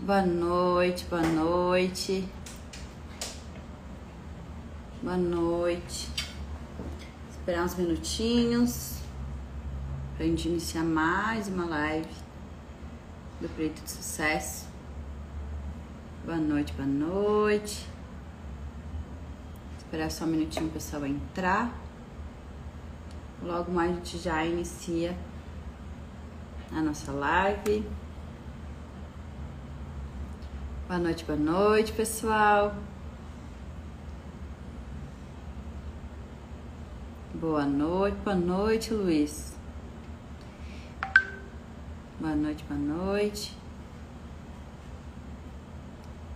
Boa noite, boa noite. Boa noite. Esperar uns minutinhos pra gente iniciar mais uma live do Perito de Sucesso. Boa noite, boa noite. Esperar só um minutinho o pessoal entrar. Logo mais a gente já inicia a nossa live. Boa noite, pessoal. Boa noite, Luiz. Boa noite.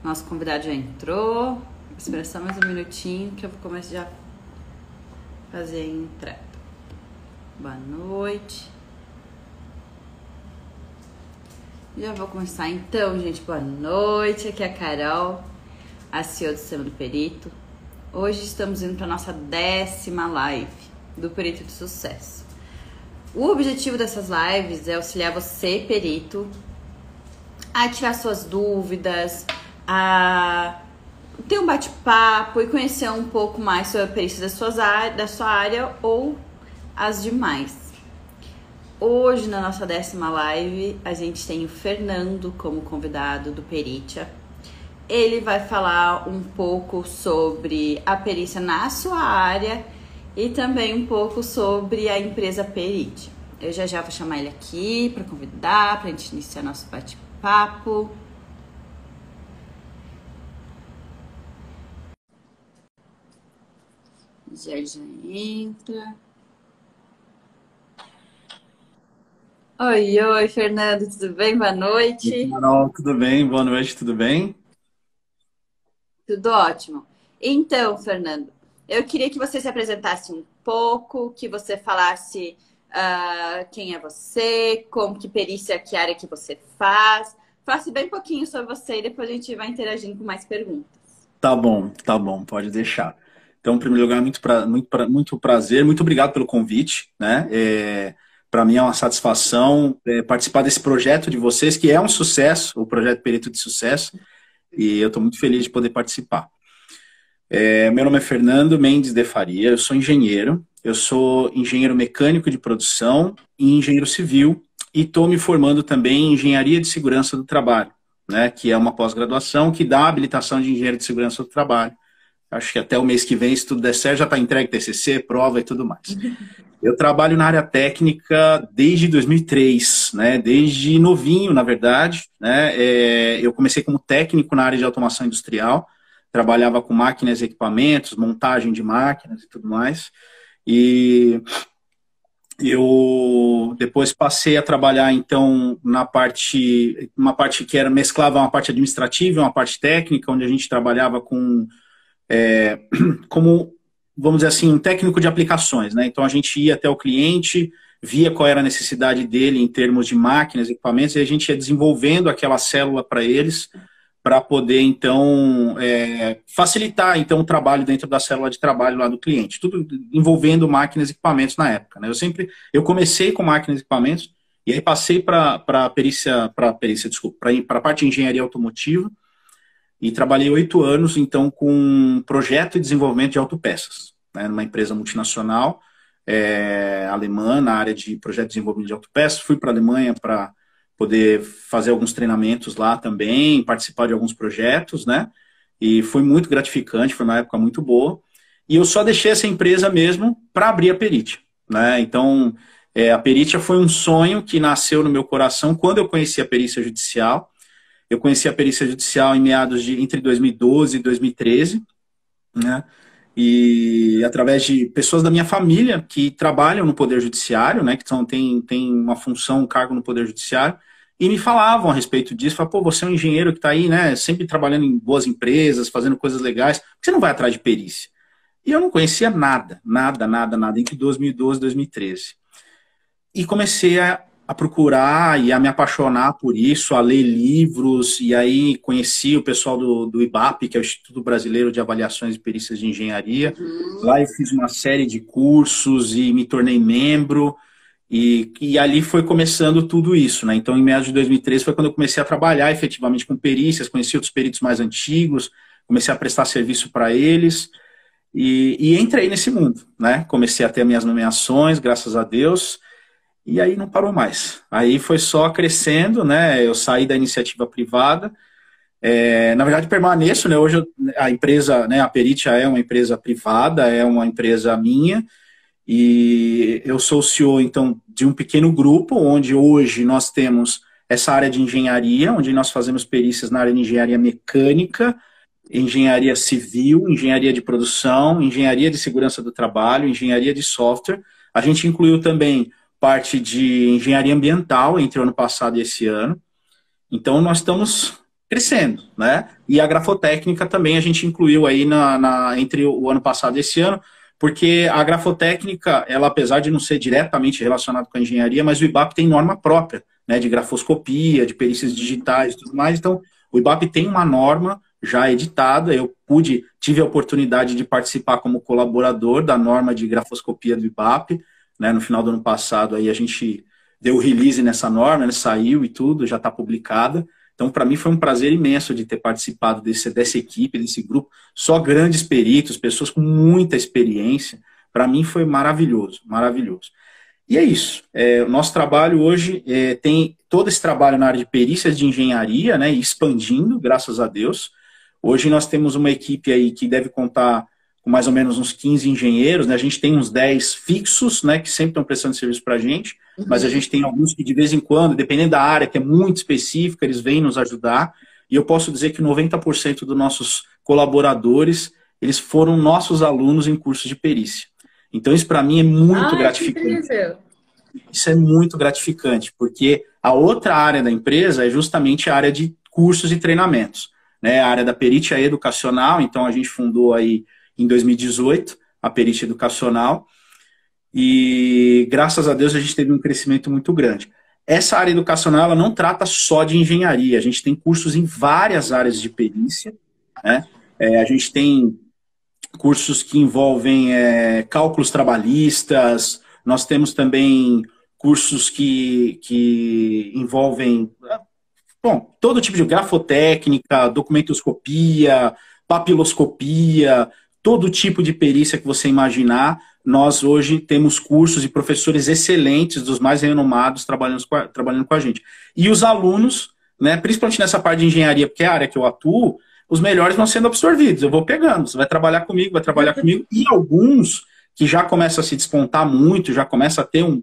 Nosso convidado já entrou. Espera só mais um minutinho que eu vou começar já a fazer a entrada. Boa noite. Já vou começar então, gente. Boa noite. Aqui é a Carol, a CEO do Sistema do Perito. Hoje estamos indo para a nossa 10ª live do Perito de Sucesso. O objetivo dessas lives é auxiliar você, perito, a tirar suas dúvidas, a ter um bate-papo e conhecer um pouco mais sobre a perícia da sua área ou as demais. Hoje, na nossa 10ª live, a gente tem o Fernando como convidado do Peritia. Ele vai falar um pouco sobre a perícia na sua área e também um pouco sobre a empresa Peritia. Eu já vou chamar ele aqui para convidar, para a gente iniciar nosso bate-papo. Já entra. Oi, Fernando, tudo bem? Boa noite. Carol, tudo bem? Boa noite, tudo bem? Tudo ótimo. Então, Fernando, eu queria que você se apresentasse um pouco, que você falasse quem é você, como que perícia, que área que você faz. Falasse bem pouquinho sobre você e depois a gente vai interagindo com mais perguntas. Tá bom, pode deixar. Então, em primeiro lugar, muito prazer, muito obrigado pelo convite, né? Para mim é uma satisfação participar desse projeto de vocês, que é um sucesso, o projeto Perito de Sucesso, e eu estou muito feliz de poder participar. Meu nome é Fernando Mendes de Faria, eu sou engenheiro mecânico de produção e engenheiro civil, e estou me formando também em engenharia de segurança do trabalho, né, que é uma pós-graduação que dá habilitação de engenheiro de segurança do trabalho. Acho que até o mês que vem, se tudo der certo, já está entregue TCC, prova e tudo mais. Eu trabalho na área técnica desde 2003, né, desde novinho, na verdade, né, eu comecei como técnico na área de automação industrial, trabalhava com máquinas e equipamentos, montagem de máquinas e tudo mais, e eu depois passei a trabalhar, então, uma parte que mesclava uma parte administrativa e uma parte técnica, onde a gente trabalhava como, vamos dizer assim, um técnico de aplicações, né? Então, a gente ia até o cliente, via qual era a necessidade dele em termos de máquinas, equipamentos, e a gente ia desenvolvendo aquela célula para eles, para poder, então, facilitar, então, o trabalho dentro da célula de trabalho lá do cliente. Tudo envolvendo máquinas e equipamentos na época, né? Eu comecei com máquinas e equipamentos, e aí passei para a parte de engenharia automotiva, e trabalhei 8 anos, então, com projeto e desenvolvimento de autopeças, né, numa empresa multinacional, alemã, na área de projeto de desenvolvimento de autopeças. Fui para a Alemanha para poder fazer alguns treinamentos lá também, participar de alguns projetos, né? E foi muito gratificante, foi uma época muito boa. E eu só deixei essa empresa mesmo para abrir a Peritia, né? Então, a Peritia foi um sonho que nasceu no meu coração quando eu conheci a perícia judicial. Eu conheci a perícia judicial em entre 2012 e 2013, né? E através de pessoas da minha família que trabalham no Poder Judiciário, né, que tem uma função, um cargo no Poder Judiciário, e me falavam a respeito disso. Falavam, pô, você é um engenheiro que está aí, né, sempre trabalhando em boas empresas, fazendo coisas legais, por que você não vai atrás de perícia? E eu não conhecia nada, entre 2012 e 2013. E comecei a procurar e a me apaixonar por isso, a ler livros, e aí conheci o pessoal do IBAP, que é o Instituto Brasileiro de Avaliações e Perícias de Engenharia. Uhum. Lá eu fiz uma série de cursos e me tornei membro, E ali foi começando tudo isso, né? Então, em meados de 2013 foi quando eu comecei a trabalhar efetivamente com perícias, conheci outros peritos mais antigos, comecei a prestar serviço para eles e entrei nesse mundo, né? Comecei a ter minhas nomeações, graças a Deus, e aí não parou mais. Aí foi só crescendo, né? Eu saí da iniciativa privada. Na verdade, permaneço, né? Hoje a empresa, né, a Peritia é uma empresa privada, é uma empresa minha, e eu sou o CEO, então, de um pequeno grupo, onde hoje nós temos essa área de engenharia, onde nós fazemos perícias na área de engenharia mecânica, engenharia civil, engenharia de produção, engenharia de segurança do trabalho, engenharia de software. A gente incluiu também parte de engenharia ambiental entre o ano passado e esse ano. Então, nós estamos crescendo, né? E a grafotécnica também a gente incluiu aí entre o ano passado e esse ano, porque a grafotécnica, ela apesar de não ser diretamente relacionada com a engenharia, mas o IBAP tem norma própria, né, de grafoscopia, de perícias digitais e tudo mais. Então, o IBAP tem uma norma já editada. Eu tive a oportunidade de participar como colaborador da norma de grafoscopia do IBAP, né? No final do ano passado aí a gente deu o release nessa norma, né, saiu e tudo, já está publicada. Então, para mim foi um prazer imenso de ter participado dessa equipe, desse grupo. Só grandes peritos, pessoas com muita experiência. Para mim foi maravilhoso, maravilhoso. E é isso. O nosso trabalho hoje tem todo esse trabalho na área de perícias de engenharia, né, expandindo, graças a Deus. Hoje nós temos uma equipe aí que deve contar com mais ou menos uns 15 engenheiros, né? A gente tem uns 10 fixos, né, que sempre estão prestando serviço para a gente, mas a gente tem alguns que de vez em quando, dependendo da área, que é muito específica, eles vêm nos ajudar. E eu posso dizer que 90% dos nossos colaboradores, eles foram nossos alunos em cursos de perícia. Então isso para mim é muito gratificante. Isso é muito gratificante, porque a outra área da empresa é justamente a área de cursos e treinamentos, né? A área da perícia educacional. Então a gente fundou aí em 2018 a perícia educacional e graças a Deus a gente teve um crescimento muito grande. Essa área educacional ela não trata só de engenharia, a gente tem cursos em várias áreas de perícia, né? A gente tem cursos que envolvem cálculos trabalhistas, nós temos também cursos que envolvem todo tipo de grafotécnica, documentoscopia, papiloscopia, todo tipo de perícia que você imaginar. Nós hoje temos cursos e professores excelentes, dos mais renomados, trabalhando com a gente. E os alunos, né, principalmente nessa parte de engenharia, porque é a área que eu atuo, os melhores vão sendo absorvidos. Eu vou pegando, você vai trabalhar comigo, e alguns que já começam a se despontar muito, já começam a ter um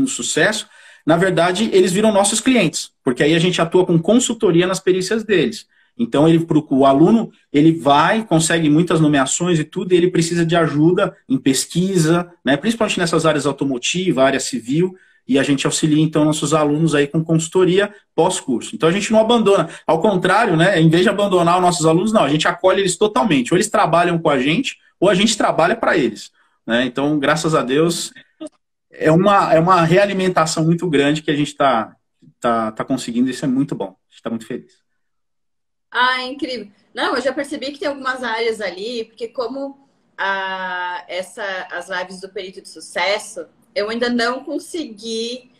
sucesso, na verdade, eles viram nossos clientes, porque aí a gente atua com consultoria nas perícias deles. Então, o aluno, ele consegue muitas nomeações e tudo, e ele precisa de ajuda em pesquisa, né, principalmente nessas áreas automotiva, área civil, e a gente auxilia, então, nossos alunos aí com consultoria pós-curso. Então, a gente não abandona. Ao contrário, né, em vez de abandonar os nossos alunos, não, a gente acolhe eles totalmente. Ou eles trabalham com a gente, ou a gente trabalha para eles, né? Então, graças a Deus, é uma realimentação muito grande que a gente tá conseguindo, e isso é muito bom. A gente está muito feliz. Ah, é incrível. Não, eu já percebi que tem algumas áreas ali, porque como as lives do Perito de Sucesso, eu ainda não consegui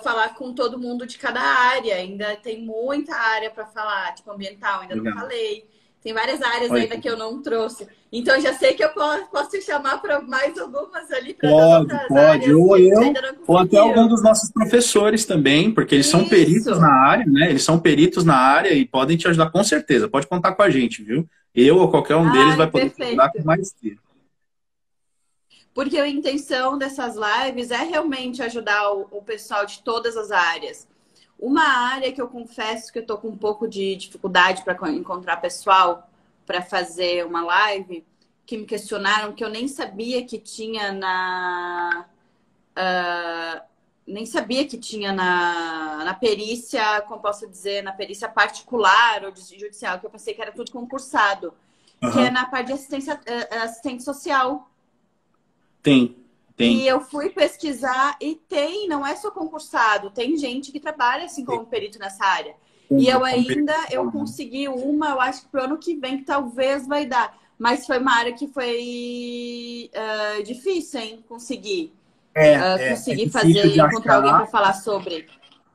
falar com todo mundo de cada área. Ainda tem muita área para falar, tipo ambiental, ainda não falei. Tem várias áreas ainda que eu não trouxe. Então, já sei que eu posso te chamar para mais algumas ali. Pode. Ou até algum dos nossos professores também, porque eles são peritos na área, né? Eles são peritos na área e podem te ajudar com certeza. Pode contar com a gente, viu? Eu ou qualquer um deles vai poder te ajudar com maestria. Porque a intenção dessas lives é realmente ajudar o pessoal de todas as áreas. Uma área que eu confesso que eu tô com um pouco de dificuldade para encontrar pessoal para fazer uma live, que me questionaram, que eu nem sabia que tinha na perícia, como posso dizer, na perícia particular ou judicial, que eu pensei que era tudo concursado, que é na parte de assistente social. Tem. E eu fui pesquisar e não é só concursado, tem gente que trabalha assim como perito nessa área. E eu consegui eu acho que pro ano que vem que talvez vai dar. Mas foi uma área que foi difícil, hein, conseguir. É conseguir difícil fazer, de encontrar alguém achar. para falar sobre.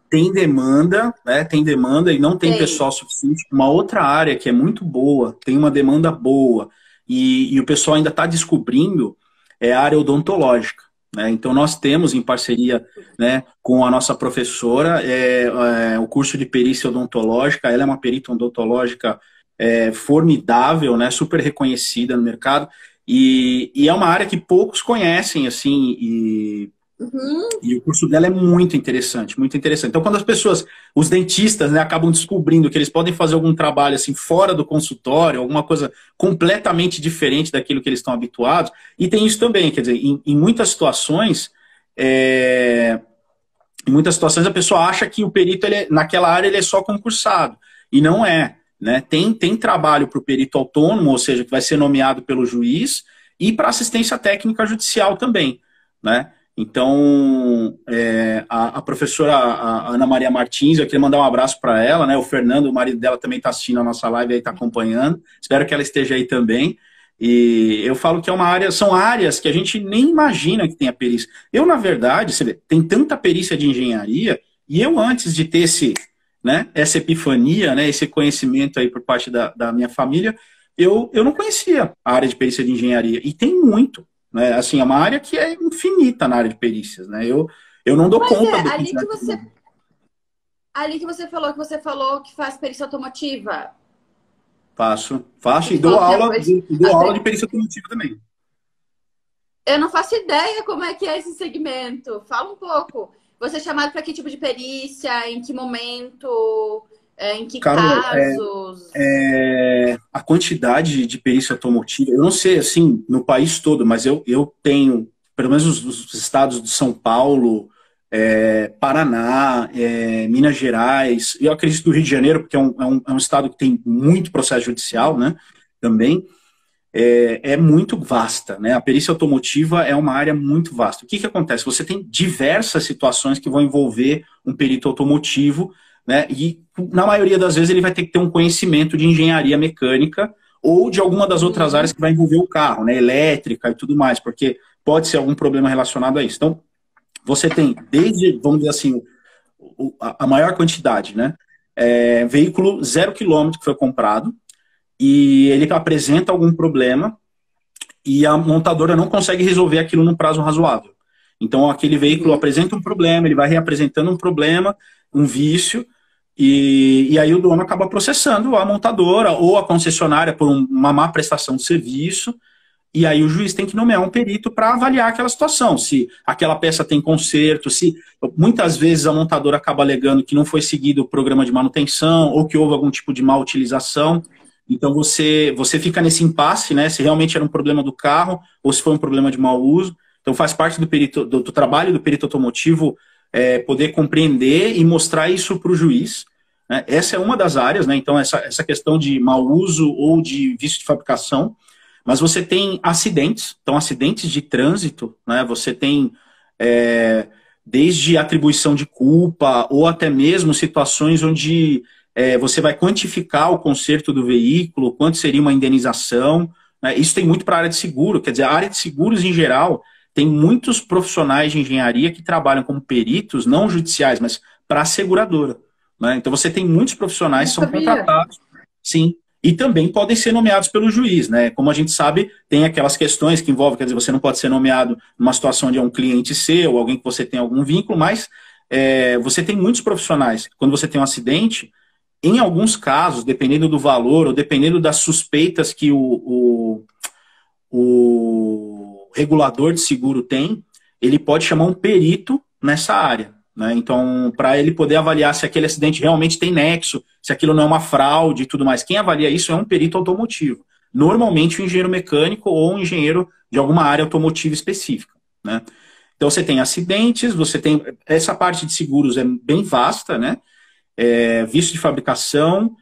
Tem demanda, né? Tem demanda e não tem Tem. pessoal suficiente. Uma outra área que é muito boa, tem uma demanda boa, e o pessoal ainda está descobrindo, é a área odontológica. Né? Então, nós temos, em parceria, né, com a nossa professora, o curso de perícia odontológica. Ela é uma perita odontológica formidável, né, super reconhecida no mercado, e é uma área que poucos conhecem, assim, Uhum. e o curso dela é muito interessante, muito interessante. Então, quando as pessoas, os dentistas, né, acabam descobrindo que eles podem fazer algum trabalho assim fora do consultório, alguma coisa completamente diferente daquilo que eles estão habituados, e tem isso também, quer dizer, em muitas situações, é, em muitas situações a pessoa acha que o perito, naquela área, ele é só concursado, e não é. Né? Tem trabalho para o perito autônomo, ou seja, que vai ser nomeado pelo juiz, e para assistência técnica judicial também. Né? Então, a professora Ana Maria Martins, eu queria mandar um abraço para ela, né? O Fernando, o marido dela, também está assistindo a nossa live e está acompanhando. Espero que ela esteja aí também. E eu falo que é uma área, são áreas que a gente nem imagina que tenha perícia. Eu, na verdade, você vê, tem tanta perícia de engenharia, e eu, antes de ter né, essa epifania, né, esse conhecimento aí por parte da minha família, eu não conhecia a área de perícia de engenharia. E tem muito. Né? Assim, é uma área que é infinita na área de perícias, né? Eu não dou Mas conta é do que que você falou que faz perícia automotiva. faço e Você falou que dou aula de perícia automotiva também. eu não faço ideia como é que é esse segmento. Fala um pouco. Você é chamado para que tipo de perícia? Em que momento? Em que Carol, casos? a quantidade de perícia automotiva, eu não sei, assim, no país todo, mas eu tenho, pelo menos os estados de São Paulo, Paraná, Minas Gerais, e eu acredito do Rio de Janeiro, porque é um estado que tem muito processo judicial, né, também, é muito vasta, né, a perícia automotiva é uma área muito vasta. O que acontece? Você tem diversas situações que vão envolver um perito automotivo, né, e na maioria das vezes ele vai ter que ter um conhecimento de engenharia mecânica ou de alguma das outras áreas que vai envolver o carro, né, elétrica e tudo mais, porque pode ser algum problema relacionado a isso. Então, você tem desde, vamos dizer assim, a maior quantidade, né, veículo 0 km que foi comprado e ele apresenta algum problema e a montadora não consegue resolver aquilo num prazo razoável. Então, aquele veículo apresenta um problema, ele vai reapresentando um problema, um vício, e aí o dono acaba processando a montadora ou a concessionária por uma má prestação de serviço, e aí o juiz tem que nomear um perito para avaliar aquela situação, se aquela peça tem conserto, se muitas vezes a montadora acaba alegando que não foi seguido o programa de manutenção ou que houve algum tipo de má utilização. Então você fica nesse impasse, né? Se realmente era um problema do carro ou se foi um problema de mau uso. Então faz parte do trabalho do perito automotivo poder compreender e mostrar isso para o juiz. Né? Essa é uma das áreas, né? Então essa questão de mau uso ou de vício de fabricação. Mas você tem acidentes, então acidentes de trânsito, né? Você tem desde atribuição de culpa ou até mesmo situações onde você vai quantificar o conserto do veículo, quanto seria uma indenização. Né? Isso tem muito para a área de seguro, quer dizer, a área de seguros em geral tem muitos profissionais de engenharia que trabalham como peritos, não judiciais, mas para a seguradora. Né? Então você tem muitos profissionais que são contratados, sim, e também podem ser nomeados pelo juiz. Né? Como a gente sabe, tem aquelas questões que envolvem, quer dizer, você não pode ser nomeado numa situação onde é um cliente seu, alguém que você tem algum vínculo, mas você tem muitos profissionais. Quando você tem um acidente, em alguns casos, dependendo do valor ou dependendo das suspeitas que o regulador de seguro tem, ele pode chamar um perito nessa área. Né? Então, para ele poder avaliar se aquele acidente realmente tem nexo, se aquilo não é uma fraude e tudo mais. Quem avalia isso é um perito automotivo. Normalmente, um engenheiro mecânico ou um engenheiro de alguma área automotiva específica. Né? Então, você tem acidentes, você tem... Essa parte de seguros é bem vasta, né? Vício de fabricação,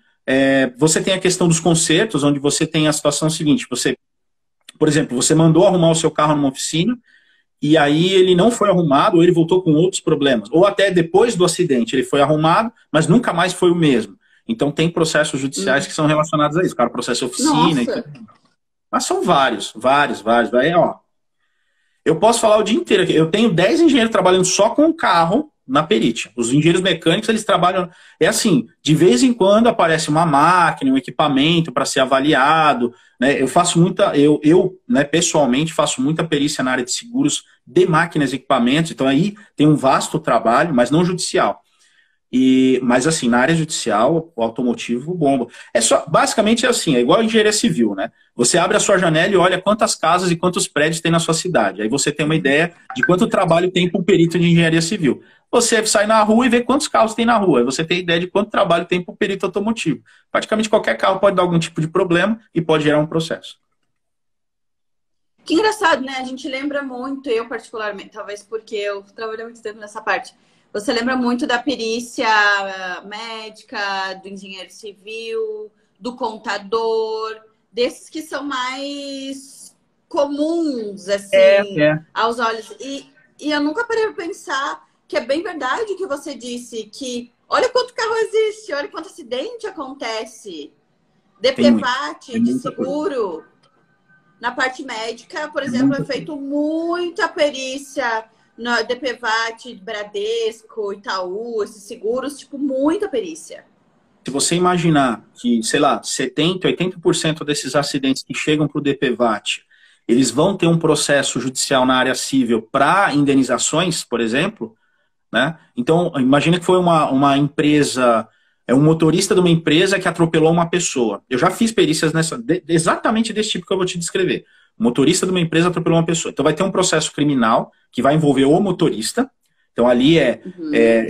você tem a questão dos consertos, onde você tem a situação seguinte, por exemplo, você mandou arrumar o seu carro numa oficina, e aí ele não foi arrumado, ou ele voltou com outros problemas, ou até depois do acidente ele foi arrumado, mas nunca mais foi o mesmo. Então tem processos judiciais que são relacionados a isso, cara, processo oficina. Mas são vários. Ó, Eu posso falar o dia inteiro aqui. Eu tenho 10 engenheiros trabalhando só com o carro na perícia. Os engenheiros mecânicos, eles trabalham... É assim, de vez em quando aparece uma máquina, um equipamento para ser avaliado, né? Eu faço muita... né, pessoalmente, faço muita perícia na área de seguros de máquinas e equipamentos. Então, aí tem um vasto trabalho, mas não judicial. Mas assim, na área judicial, o automotivo bomba. Basicamente é assim, é igual a engenharia civil, né? Você abre a sua janela e olha quantas casas e quantos prédios tem na sua cidade. Aí você tem uma ideia de quanto trabalho tem para um perito de engenharia civil. Você sai na rua e vê quantos carros tem na rua. Aí você tem ideia de quanto trabalho tem para o perito automotivo. Praticamente qualquer carro pode dar algum tipo de problema e pode gerar um processo. Que engraçado, né? A gente lembra muito, eu particularmente, talvez porque eu trabalhei muito tempo nessa parte. Você lembra muito da perícia médica, do engenheiro civil, do contador, desses que são mais comuns, assim, aos olhos. E eu nunca parei para pensar que é bem verdade o que você disse, que olha quanto carro existe, olha quanto acidente acontece. DPVAT, de seguro. Na parte médica, por exemplo, é feito muita perícia no DPVAT, Bradesco, Itaú, esses seguros, tipo, muita perícia. Se você imaginar que, sei lá, 70%, 80% desses acidentes que chegam para o DPVAT, eles vão ter um processo judicial na área civil para indenizações, por exemplo, né? Então, imagina que foi uma empresa, um motorista de uma empresa que atropelou uma pessoa. Eu já fiz perícias exatamente desse tipo que eu vou te descrever. O motorista de uma empresa atropelou uma pessoa. Então vai ter um processo criminal que vai envolver o motorista. Então ali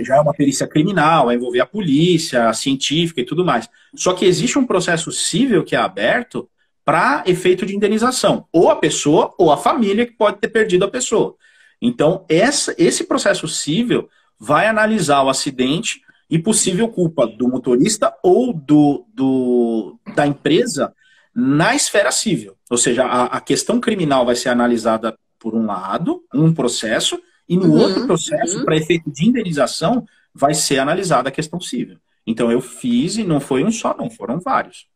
já é uma perícia criminal, vai envolver a polícia, a científica e tudo mais. Só que existe um processo civil que é aberto para efeito de indenização. Ou a pessoa ou a família que pode ter perdido a pessoa. Então esse processo civil vai analisar o acidente e possível culpa do motorista ou da empresa na esfera civil. Ou seja, a questão criminal vai ser analisada por um lado, um processo, e no outro processo, para efeito de indenização, vai ser analisada a questão civil. Então eu fiz, e não foi um só, não, foram vários.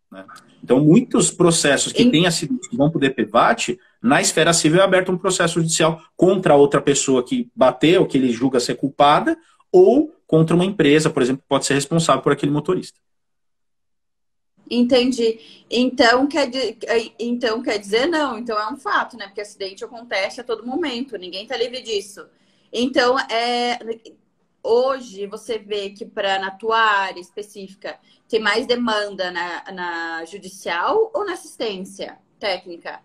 Né? Então muitos processos que têm acidentes que vão para o DPVAT, na esfera civil é aberto um processo judicial contra outra pessoa que bateu, que ele julga ser culpada, ou contra uma empresa, por exemplo, que pode ser responsável por aquele motorista. Entendi. Então quer dizer, não. Então é um fato, né? Porque acidente acontece a todo momento. Ninguém tá livre disso. Então, hoje você vê que na tua área específica tem mais demanda na judicial ou na assistência técnica?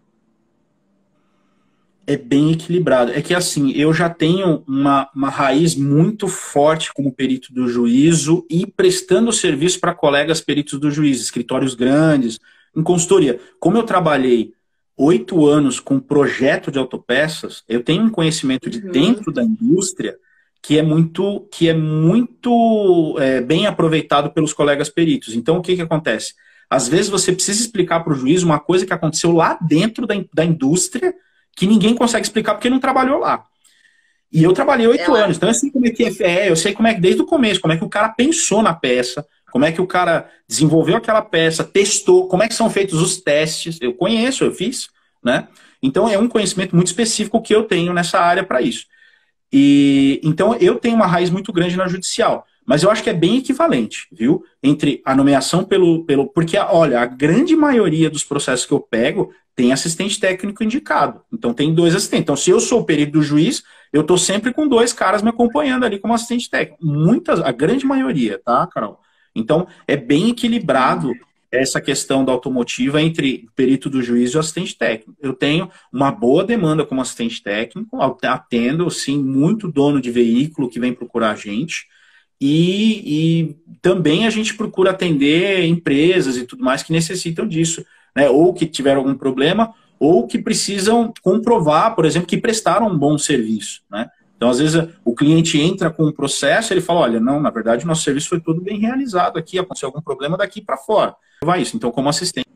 É bem equilibrado. É que assim, eu já tenho uma raiz muito forte como perito do juízo e prestando serviço para colegas peritos do juízo, escritórios grandes, em consultoria. Como eu trabalhei 8 anos com projeto de autopeças, eu tenho um conhecimento de dentro da indústria que é muito bem aproveitado pelos colegas peritos. Então, o que acontece? Às vezes você precisa explicar para o juiz uma coisa que aconteceu lá dentro da indústria que ninguém consegue explicar porque não trabalhou lá. E eu trabalhei 8 anos, então eu sei como é que eu sei como é que desde o começo, como é que o cara pensou na peça, como é que o cara desenvolveu aquela peça, testou, como é que são feitos os testes, eu conheço, eu fiz, né? Então é um conhecimento muito específico que eu tenho nessa área para isso. Então eu tenho uma raiz muito grande na judicial, mas eu acho que é bem equivalente, viu? Entre a nomeação porque, olha, a grande maioria dos processos que eu pego tem assistente técnico indicado. Então tem 2 assistentes. Então se eu sou o perito do juiz, eu estou sempre com 2 caras me acompanhando ali como assistente técnico. A grande maioria, tá, Carol? Então é bem equilibrado essa questão da automotiva entre o perito do juiz e o assistente técnico. Eu tenho uma boa demanda como assistente técnico, atendo, sim, muito dono de veículo que vem procurar a gente, e também a gente procura atender empresas e tudo mais que necessitam disso, né? Ou que tiveram algum problema, ou que precisam comprovar, por exemplo, que prestaram um bom serviço, né? Então, às vezes, o cliente entra com um processo, ele fala, olha, não, na verdade, o nosso serviço foi tudo bem realizado aqui, aconteceu algum problema daqui para fora. Vai isso. Então, como assistente,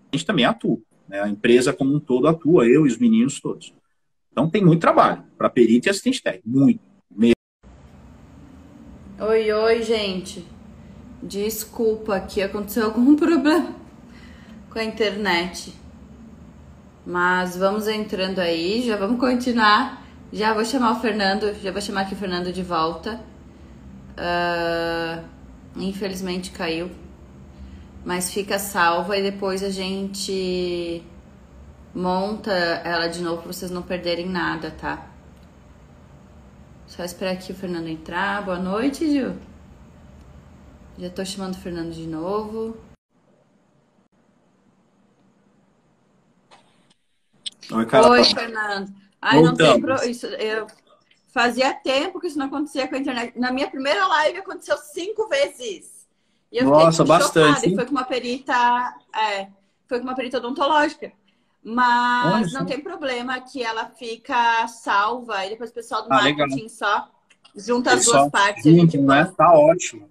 a gente também atua, né? A empresa como um todo atua, eu e os meninos todos. Então, tem muito trabalho para perito e assistente técnico, muito. Oi, gente. Desculpa, aqui aconteceu algum problema com a internet. Mas vamos entrando aí, já vamos continuar. Já vou chamar o Fernando, já vou chamar aqui o Fernando de volta. Infelizmente caiu. Mas fica salva e depois a gente monta ela de novo pra vocês não perderem nada, tá? Só esperar aqui o Fernando entrar. Boa noite, Gil. Já tô chamando o Fernando de novo. Oi, Carol. Oi, Fernando. Ai, não tem isso. Eu fazia tempo que isso não acontecia com a internet. Na minha primeira live aconteceu 5 vezes. E eu fiquei Nossa, bastante. chocada. E foi com uma perita, foi com uma perita odontológica. Mas não tem problema que ela fica salva. E depois o pessoal do marketing só junta as duas partes. Junto, né? Tá ótimo,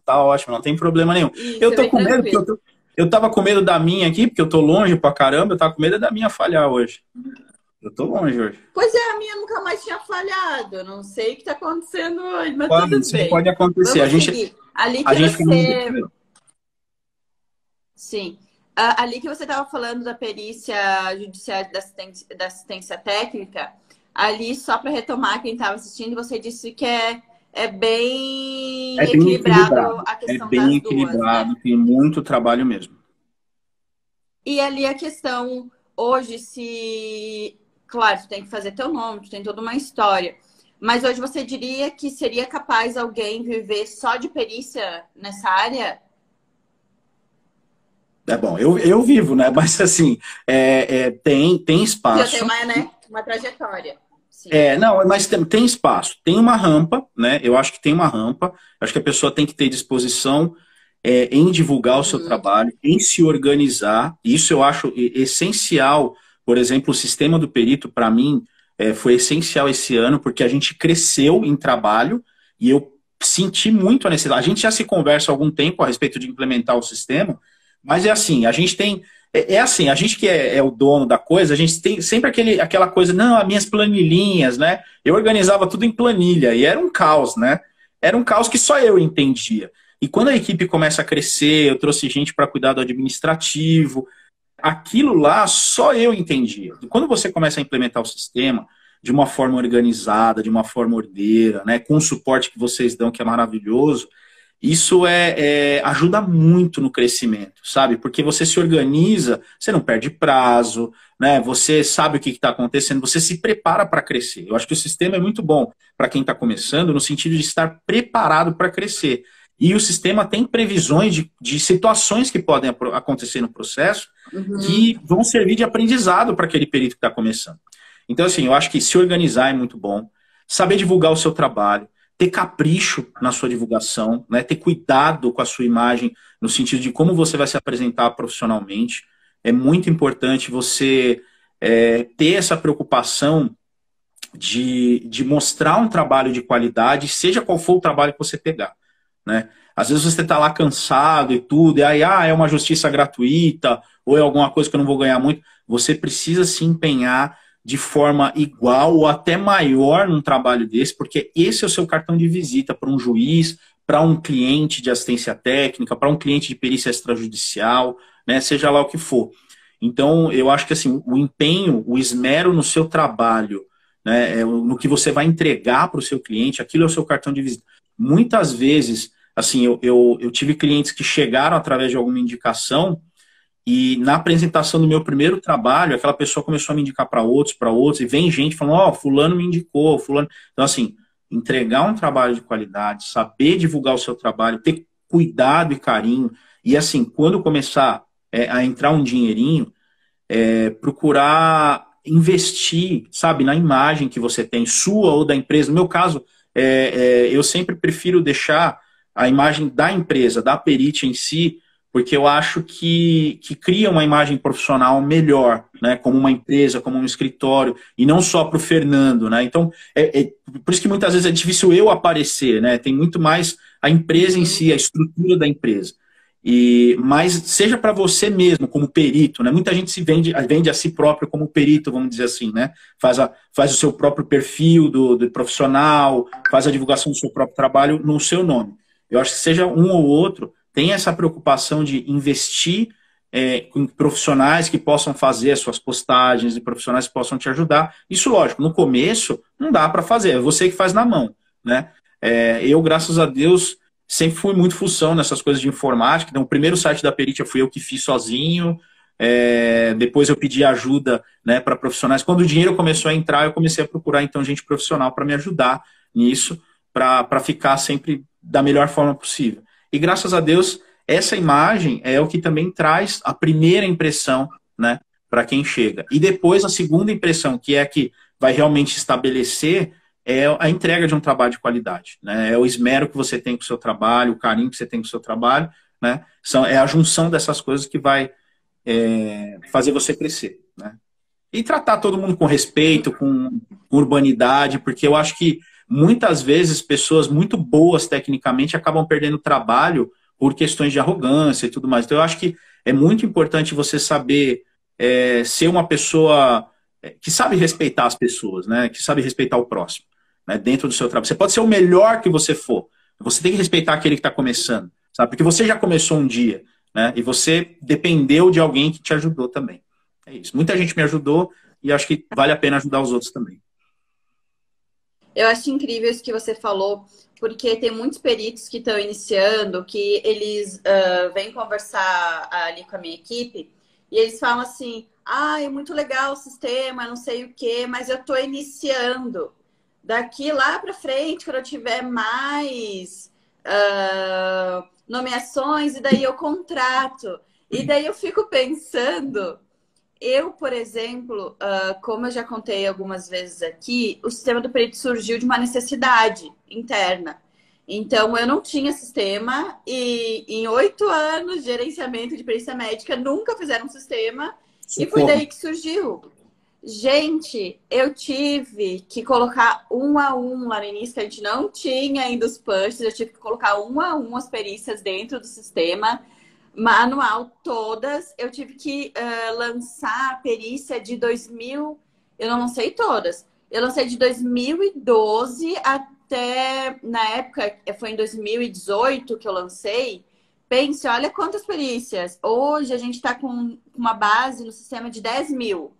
não tem problema nenhum. Isso, eu tô com medo, porque eu tava com medo da minha aqui, porque eu tô longe pra caramba, eu tava com medo da minha falhar hoje. Eu tô longe hoje. Pois é, a minha nunca mais tinha falhado. Eu não sei o que tá acontecendo hoje, mas tudo bem. Pode acontecer. Vamos seguir. Ali que você... Sim. Ali que você estava falando da perícia judiciária da assistência técnica, ali, só para retomar quem estava assistindo, você disse que é bem equilibrado a questão das duas. É bem equilibrado, né? Tem muito trabalho mesmo. E ali a questão, hoje, se... Claro, tu tem que fazer teu nome, tu tem toda uma história. Mas hoje você diria que seria capaz alguém viver só de perícia nessa área? É bom, eu vivo, né? Mas assim, tem espaço. Já tem uma trajetória. Sim. Não, mas tem espaço. Tem uma rampa, né? Eu acho que tem uma rampa. Acho que a pessoa tem que ter disposição em divulgar o seu trabalho, em se organizar. Isso eu acho essencial. Por exemplo, o sistema do perito, para mim, foi essencial esse ano, porque a gente cresceu em trabalho e eu senti muito a necessidade. A gente já se conversa há algum tempo a respeito de implementar o sistema, mas é assim, a gente tem... a gente que é o dono da coisa, a gente tem sempre aquela coisa, não, as minhas planilhinhas, né? Eu organizava tudo em planilha e era um caos, né? Era um caos que só eu entendia. E quando a equipe começa a crescer, eu trouxe gente para cuidar do administrativo, aquilo lá só eu entendia. Quando você começa a implementar o sistema de uma forma organizada, de uma forma ordeira, né, com o suporte que vocês dão, que é maravilhoso, isso ajuda muito no crescimento, sabe? Porque você se organiza, você não perde prazo, né? Você sabe o que está acontecendo, você se prepara para crescer. Eu acho que o sistema é muito bom para quem está começando, no sentido de estar preparado para crescer. E o sistema tem previsões de situações que podem acontecer no processo que vão servir de aprendizado para aquele perito que está começando. Então, assim, eu acho que se organizar é muito bom, saber divulgar o seu trabalho, ter capricho na sua divulgação, né? Ter cuidado com a sua imagem, no sentido de como você vai se apresentar profissionalmente. É muito importante você ter essa preocupação de mostrar um trabalho de qualidade, seja qual for o trabalho que você pegar, né? Às vezes você está lá cansado e tudo, e aí é uma justiça gratuita, ou é alguma coisa que eu não vou ganhar muito. Você precisa se empenhar de forma igual ou até maior num trabalho desse, porque esse é o seu cartão de visita para um juiz, para um cliente de assistência técnica, para um cliente de perícia extrajudicial, né, seja lá o que for. Então, eu acho que assim, o empenho, o esmero no seu trabalho, né, no que você vai entregar para o seu cliente, aquilo é o seu cartão de visita. Muitas vezes, assim, eu tive clientes que chegaram através de alguma indicação e na apresentação do meu primeiro trabalho, aquela pessoa começou a me indicar para outros, e vem gente falando, fulano me indicou, fulano... Então, assim, entregar um trabalho de qualidade, saber divulgar o seu trabalho, ter cuidado e carinho, e assim, quando começar a entrar um dinheirinho, procurar investir, sabe, na imagem que você tem, sua ou da empresa. No meu caso, eu sempre prefiro deixar a imagem da empresa, da perite em si, porque eu acho que cria uma imagem profissional melhor, né, como uma empresa, como um escritório, e não só para o Fernando, né? Então, por isso que muitas vezes é difícil eu aparecer, né? Tem muito mais a empresa em si, a estrutura da empresa. Mas seja para você mesmo, como perito, né? Muita gente se vende a si próprio como perito, vamos dizer assim, né? Faz o seu próprio perfil do profissional, faz a divulgação do seu próprio trabalho no seu nome. Eu acho que seja um ou outro, tem essa preocupação de investir com profissionais que possam fazer as suas postagens e profissionais que possam te ajudar. Isso, lógico, no começo não dá para fazer, é você que faz na mão, né? Eu, graças a Deus, sempre fui muito fução nessas coisas de informática. Então, o primeiro site da Peritia fui eu que fiz sozinho. Depois eu pedi ajuda, né, para profissionais. Quando o dinheiro começou a entrar, eu comecei a procurar então gente profissional para me ajudar nisso, para ficar sempre da melhor forma possível. E graças a Deus, essa imagem é o que também traz a primeira impressão, né, para quem chega. E depois a segunda impressão, que é a que vai realmente estabelecer, é a entrega de um trabalho de qualidade, né? É o esmero que você tem com o seu trabalho, o carinho que você tem com o seu trabalho, né? É a junção dessas coisas que vai fazer você crescer, né? E tratar todo mundo com respeito, com urbanidade, porque eu acho que muitas vezes pessoas muito boas tecnicamente acabam perdendo trabalho por questões de arrogância e tudo mais. Então eu acho que é muito importante você saber ser uma pessoa que sabe respeitar as pessoas, né? Que sabe respeitar o próximo, né? Dentro do seu trabalho. Você pode ser o melhor que você for, você tem que respeitar aquele que está começando, sabe? Porque você já começou um dia, né? E você dependeu de alguém que te ajudou também. É isso. Muita gente me ajudou e acho que vale a pena ajudar os outros também. Eu acho incrível isso que você falou, porque tem muitos peritos que estão iniciando, que eles vêm conversar ali com a minha equipe e eles falam assim, é muito legal o sistema, não sei o quê, mas eu estou iniciando. Daqui lá para frente, quando eu tiver mais nomeações, e daí eu contrato. E daí eu fico pensando, eu, por exemplo, como eu já contei algumas vezes aqui, o sistema do perito surgiu de uma necessidade interna. Então, eu não tinha sistema e em 8 anos de gerenciamento de perícia médica, nunca fizeram um sistema. Socorro. E foi daí que surgiu. Gente, eu tive que colocar 1 a 1 lá no início, que a gente não tinha ainda os punches, eu tive que colocar 1 a 1 as perícias dentro do sistema, manual todas. Eu tive que lançar a perícia de 2000, eu não lancei todas, eu lancei de 2012 até, na época, foi em 2018 que eu lancei. Pense, olha quantas perícias. Hoje a gente está com uma base no sistema de 10 mil.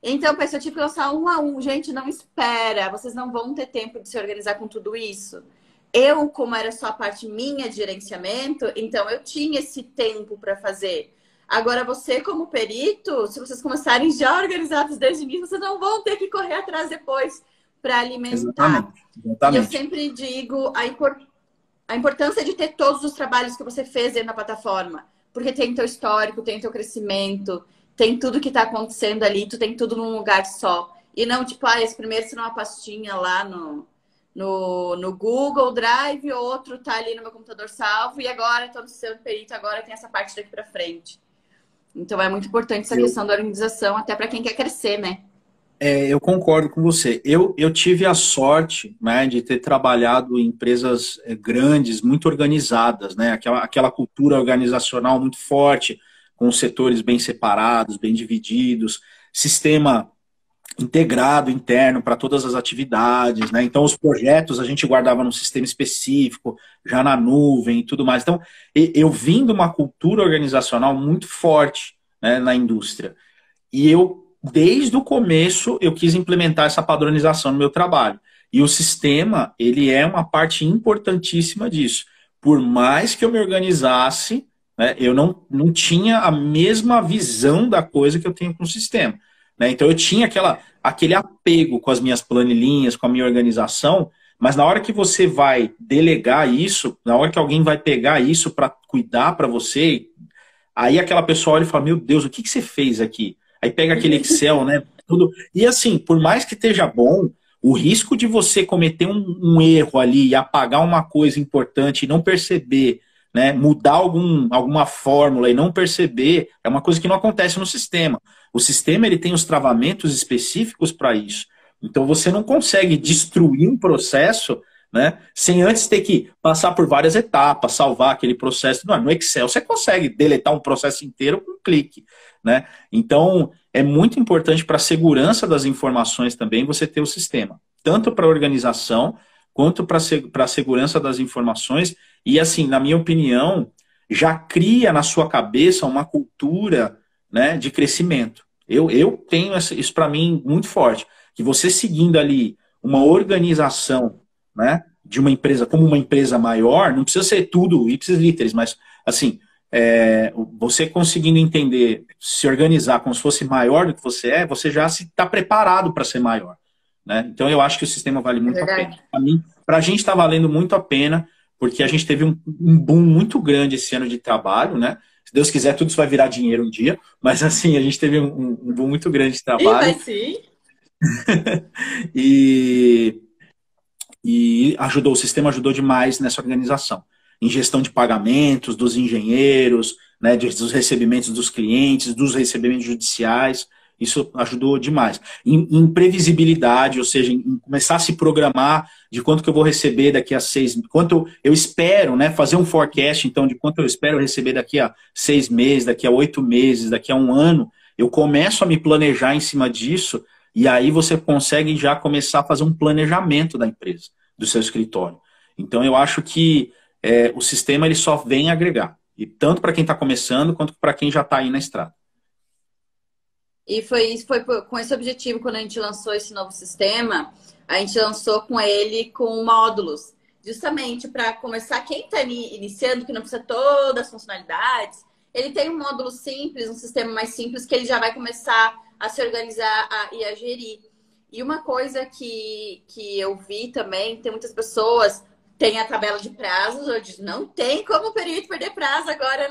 Então, eu tive que lançar 1 a 1. Gente, não espera. Vocês não vão ter tempo de se organizar com tudo isso. Eu, como era só a parte minha de gerenciamento, então eu tinha esse tempo para fazer. Agora, você como perito, se vocês começarem já organizados desde o início, vocês não vão ter que correr atrás depois para alimentar. Exatamente. E eu sempre digo a importância de ter todos os trabalhos que você fez dentro da plataforma. Porque tem teu histórico, tem teu crescimento, tem tudo que está acontecendo ali, tu tem tudo num lugar só. E não, tipo, esse primeiro será uma pastinha lá no Google Drive, outro tá ali no meu computador salvo, e agora estou no sistema do perito, agora tem essa parte daqui para frente. Então é muito importante essa questão da organização, até para quem quer crescer, né? Eu concordo com você. Eu tive a sorte, né, de ter trabalhado em empresas grandes, muito organizadas, né, aquela cultura organizacional muito forte, com os setores bem separados, bem divididos, sistema integrado interno para todas as atividades, né? Então os projetos a gente guardava num sistema específico, já na nuvem e tudo mais. Então eu vim de uma cultura organizacional muito forte, né, na indústria. E desde o começo, eu quis implementar essa padronização no meu trabalho. E o sistema, ele é uma parte importantíssima disso. Por mais que eu me organizasse, né, eu não tinha a mesma visão da coisa que eu tenho com o sistema. Né? Então eu tinha aquele apego com as minhas planilhinhas, com a minha organização, mas na hora que você vai delegar isso, na hora que alguém vai pegar isso para cuidar para você, aí aquela pessoa olha e fala, meu Deus, o que você fez aqui? Aí pega aquele Excel, né? Tudo. E assim, por mais que esteja bom, o risco de você cometer um erro ali e apagar uma coisa importante e não perceber, né? Mudar alguma fórmula e não perceber, é uma coisa que não acontece no sistema. O sistema ele tem os travamentos específicos para isso. Então você não consegue destruir um processo, né, sem antes ter que passar por várias etapas, salvar aquele processo. Não, no Excel você consegue deletar um processo inteiro com um clique. Né? Então, é muito importante para a segurança das informações também você ter o sistema. Tanto para a organização, quanto para a segurança das informações. E assim, na minha opinião, já cria na sua cabeça uma cultura, né, de crescimento. Eu tenho isso para mim muito forte, que você seguindo ali uma organização, né, de uma empresa como uma empresa maior, não precisa ser tudo ipsis literis, mas assim, você conseguindo entender, se organizar como se fosse maior do que você é, você já está preparado para ser maior, né? Então eu acho que o sistema vale É muito a pena. verdade. Para a gente está valendo muito a pena, porque a gente teve um boom muito grande esse ano de trabalho, né? Se Deus quiser, tudo isso vai virar dinheiro um dia, mas assim, a gente teve um boom muito grande de Ih, vai trabalho sim. e, e ajudou, o sistema ajudou demais nessa organização. Em gestão de pagamentos, dos engenheiros, né, dos recebimentos dos clientes, dos recebimentos judiciais, isso ajudou demais. Em previsibilidade, ou seja, em começar a se programar de quanto que eu vou receber daqui a 6, quanto eu espero, né, fazer um forecast, então, de quanto eu espero receber daqui a 6 meses, daqui a 8 meses, daqui a um ano, eu começo a me planejar em cima disso, e aí você consegue já começar a fazer um planejamento da empresa, do seu escritório. Então, eu acho que o sistema ele só vem agregar, e tanto para quem está começando, quanto para quem já está aí na estrada. E foi com esse objetivo, quando a gente lançou esse novo sistema, a gente lançou com ele com módulos, justamente para começar, quem está iniciando, que não precisa todas as funcionalidades, ele tem um módulo simples, um sistema mais simples, que ele já vai começar a se organizar e a gerir. E uma coisa que eu vi também, tem muitas pessoas, tem a tabela de prazos, onde não tem como o perito perder prazo agora,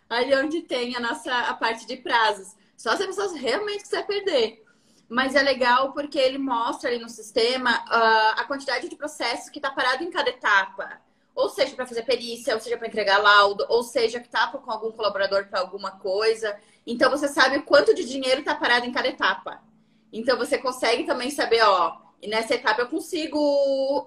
ali onde tem a parte de prazos. Só se a pessoa realmente quiser perder. Mas é legal porque ele mostra ali no sistema a quantidade de processos que está parado em cada etapa. Ou seja, para fazer perícia, ou seja, para entregar laudo, ou seja, que está com algum colaborador para alguma coisa. Então, você sabe o quanto de dinheiro está parado em cada etapa. Então, você consegue também saber, e nessa etapa eu consigo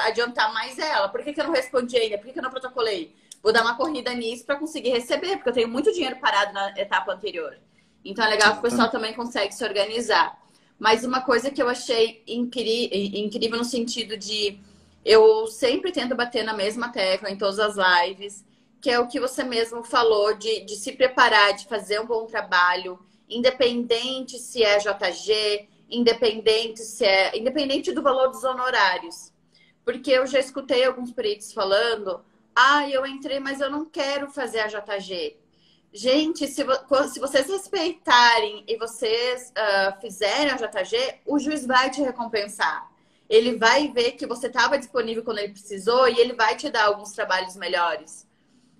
adiantar mais ela. Por que eu não respondi ainda? Por que eu não protocolei? Vou dar uma corrida nisso para conseguir receber, porque eu tenho muito dinheiro parado na etapa anterior. Então é legal que o pessoal também consegue se organizar. Mas uma coisa que eu achei incrível no sentido de... Eu sempre tento bater na mesma tecla em todas as lives, que é o que você mesmo falou, de se preparar, de fazer um bom trabalho, independente se é JG, independente do valor dos honorários. Porque eu já escutei alguns peritos falando, eu entrei, mas eu não quero fazer a JG. Gente, se vocês respeitarem e vocês fizerem a JG, o juiz vai te recompensar. Ele vai ver que você estava disponível quando ele precisou e ele vai te dar alguns trabalhos melhores.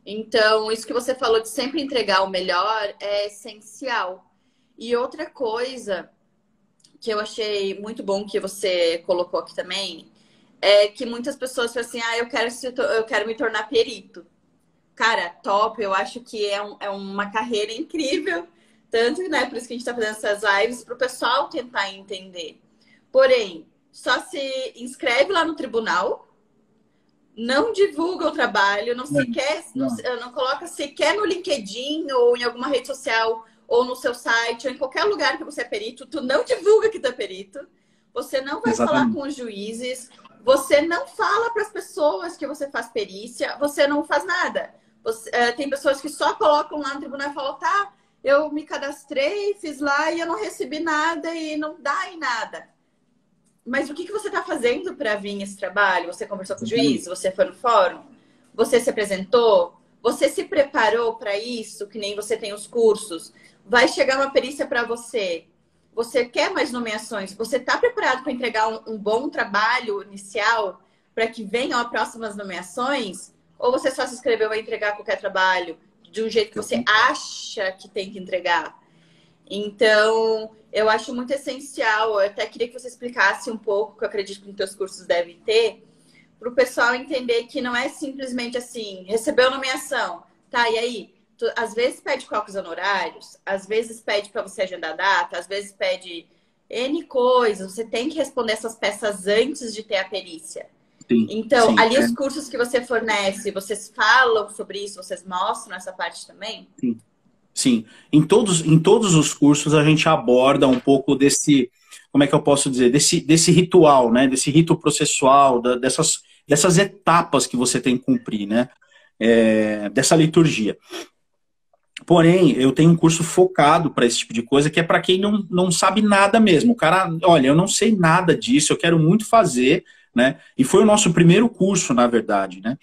Então, isso que você falou de sempre entregar o melhor é essencial. E outra coisa que eu achei muito bom que você colocou aqui também é que muitas pessoas falam assim, eu quero me tornar perito. Cara, top, eu acho que é uma carreira incrível. Tanto, né, por isso que a gente está fazendo essas lives, para o pessoal tentar entender. Porém, só se inscreve lá no tribunal, não divulga o trabalho, não coloca sequer no LinkedIn ou em alguma rede social, ou no seu site, ou em qualquer lugar que você é perito, tu não divulga que tu é perito. Você não vai falar com os juízes, você não fala para as pessoas que você faz perícia, você não faz nada. Tem pessoas que só colocam lá no tribunal e falam, eu me cadastrei, fiz lá e eu não recebi nada e não dá em nada. Mas o que você está fazendo para vir esse trabalho? Você conversou com o juiz? Você foi no fórum? Você se apresentou? Você se preparou para isso? Que nem você tem os cursos. Vai chegar uma perícia para você. Você quer mais nomeações? Você está preparado para entregar um bom trabalho inicial para que venham as próximas nomeações? Ou você só se inscreveu para entregar qualquer trabalho de um jeito que você acha que tem que entregar? Então, eu acho muito essencial. Eu até queria que você explicasse um pouco, que eu acredito que nos teus cursos devem ter, para o pessoal entender que não é simplesmente assim, recebeu nomeação, e aí? Às vezes pede cálculos honorários, às vezes pede para você agendar data, às vezes pede N coisas. Você tem que responder essas peças antes de ter a perícia. Então, ali os cursos que você fornece, vocês falam sobre isso, vocês mostram essa parte também? Sim. Em todos os cursos a gente aborda um pouco desse, como é que eu posso dizer, desse ritual, né? Desse rito processual, dessas etapas que você tem que cumprir, né? dessa liturgia. Porém, eu tenho um curso focado para esse tipo de coisa, que é para quem não sabe nada mesmo. O cara, olha, eu não sei nada disso, eu quero muito fazer, né? E foi o nosso primeiro curso, na verdade, né?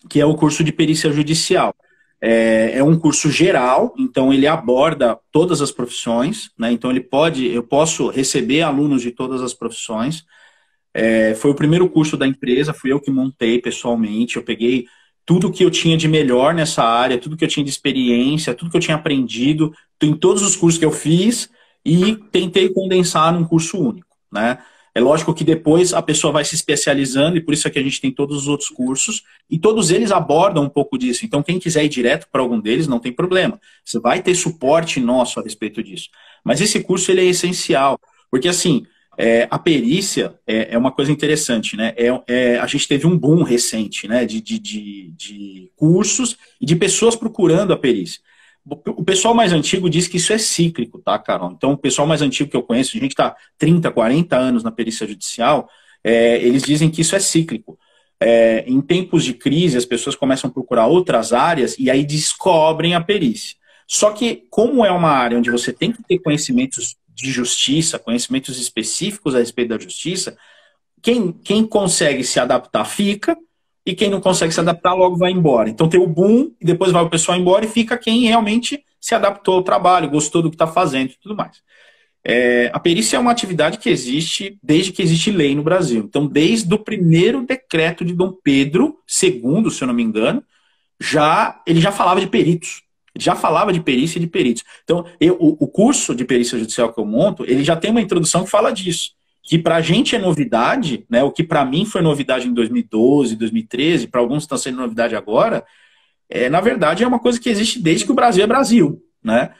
Que é o curso de perícia judicial. É um curso geral, então ele aborda todas as profissões, né? Então eu posso receber alunos de todas as profissões. Foi o primeiro curso da empresa, fui eu que montei pessoalmente, eu peguei tudo que eu tinha de melhor nessa área, tudo que eu tinha de experiência, tudo que eu tinha aprendido, em todos os cursos que eu fiz, e tentei condensar num curso único, né? É lógico que depois a pessoa vai se especializando, e por isso é que a gente tem todos os outros cursos, e todos eles abordam um pouco disso. Então, quem quiser ir direto para algum deles, não tem problema. Você vai ter suporte nosso a respeito disso. Mas esse curso, ele é essencial, porque assim, a perícia é uma coisa interessante, né? A gente teve um boom recente, né? De cursos e de pessoas procurando a perícia. O pessoal mais antigo diz que isso é cíclico, tá, Carol? Então, o pessoal mais antigo que eu conheço, a gente está 30, 40 anos na perícia judicial, eles dizem que isso é cíclico. Em tempos de crise, as pessoas começam a procurar outras áreas e aí descobrem a perícia. Só que, como é uma área onde você tem que ter conhecimentos de justiça, conhecimentos específicos a respeito da justiça, quem consegue se adaptar fica, e quem não consegue se adaptar logo vai embora. Então tem o boom, e depois vai o pessoal embora e fica quem realmente se adaptou ao trabalho, gostou do que está fazendo e tudo mais. A perícia é uma atividade que existe desde que existe lei no Brasil. Então, desde o primeiro decreto de Dom Pedro II, se eu não me engano, ele já falava de peritos. Ele já falava de perícia e de peritos. Então, o curso de perícia judicial que eu monto, ele já tem uma introdução que fala disso. Que para a gente é novidade, né? O que para mim foi novidade em 2012, 2013, para alguns está sendo novidade agora, na verdade é uma coisa que existe desde que o Brasil é Brasil, né?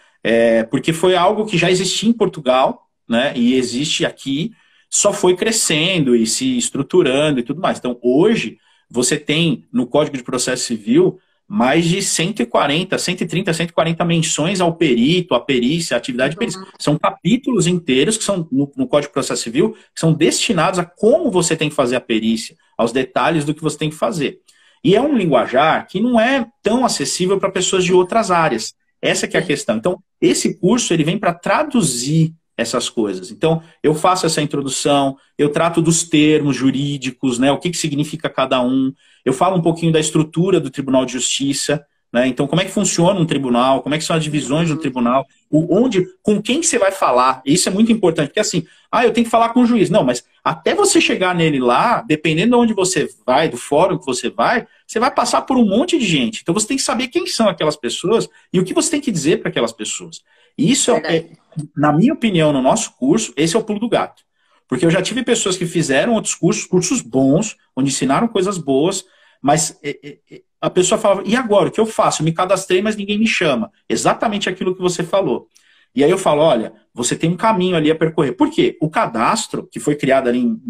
Porque foi algo que já existia em Portugal, né? E existe aqui, só foi crescendo e se estruturando e tudo mais. Então, hoje, você tem no Código de Processo Civil mais de 140, 130, 140 menções ao perito, à perícia, à atividade de perícia. São capítulos inteiros que são no Código de Processo Civil, que são destinados a como você tem que fazer a perícia, aos detalhes do que você tem que fazer. E é um linguajar que não é tão acessível para pessoas de outras áreas. Essa que é a questão. Então, esse curso ele vem para traduzir essas coisas. Então, eu faço essa introdução, eu trato dos termos jurídicos, né, o que significa cada um, eu falo um pouquinho da estrutura do Tribunal de Justiça, né, então como é que funciona um tribunal, como é que são as divisões do tribunal, com quem você vai falar, isso é muito importante, porque assim, eu tenho que falar com o juiz, não, mas até você chegar nele lá, dependendo de onde você vai, do fórum que você vai passar por um monte de gente, então você tem que saber quem são aquelas pessoas e o que você tem que dizer para aquelas pessoas. E isso na minha opinião, no nosso curso, esse é o pulo do gato. Porque eu já tive pessoas que fizeram outros cursos bons, onde ensinaram coisas boas, mas a pessoa falava, e agora, o que eu faço? Eu me cadastrei, mas ninguém me chama. Exatamente aquilo que você falou. E aí eu falo, olha, você tem um caminho ali a percorrer. Por quê? O cadastro, que foi criado ali em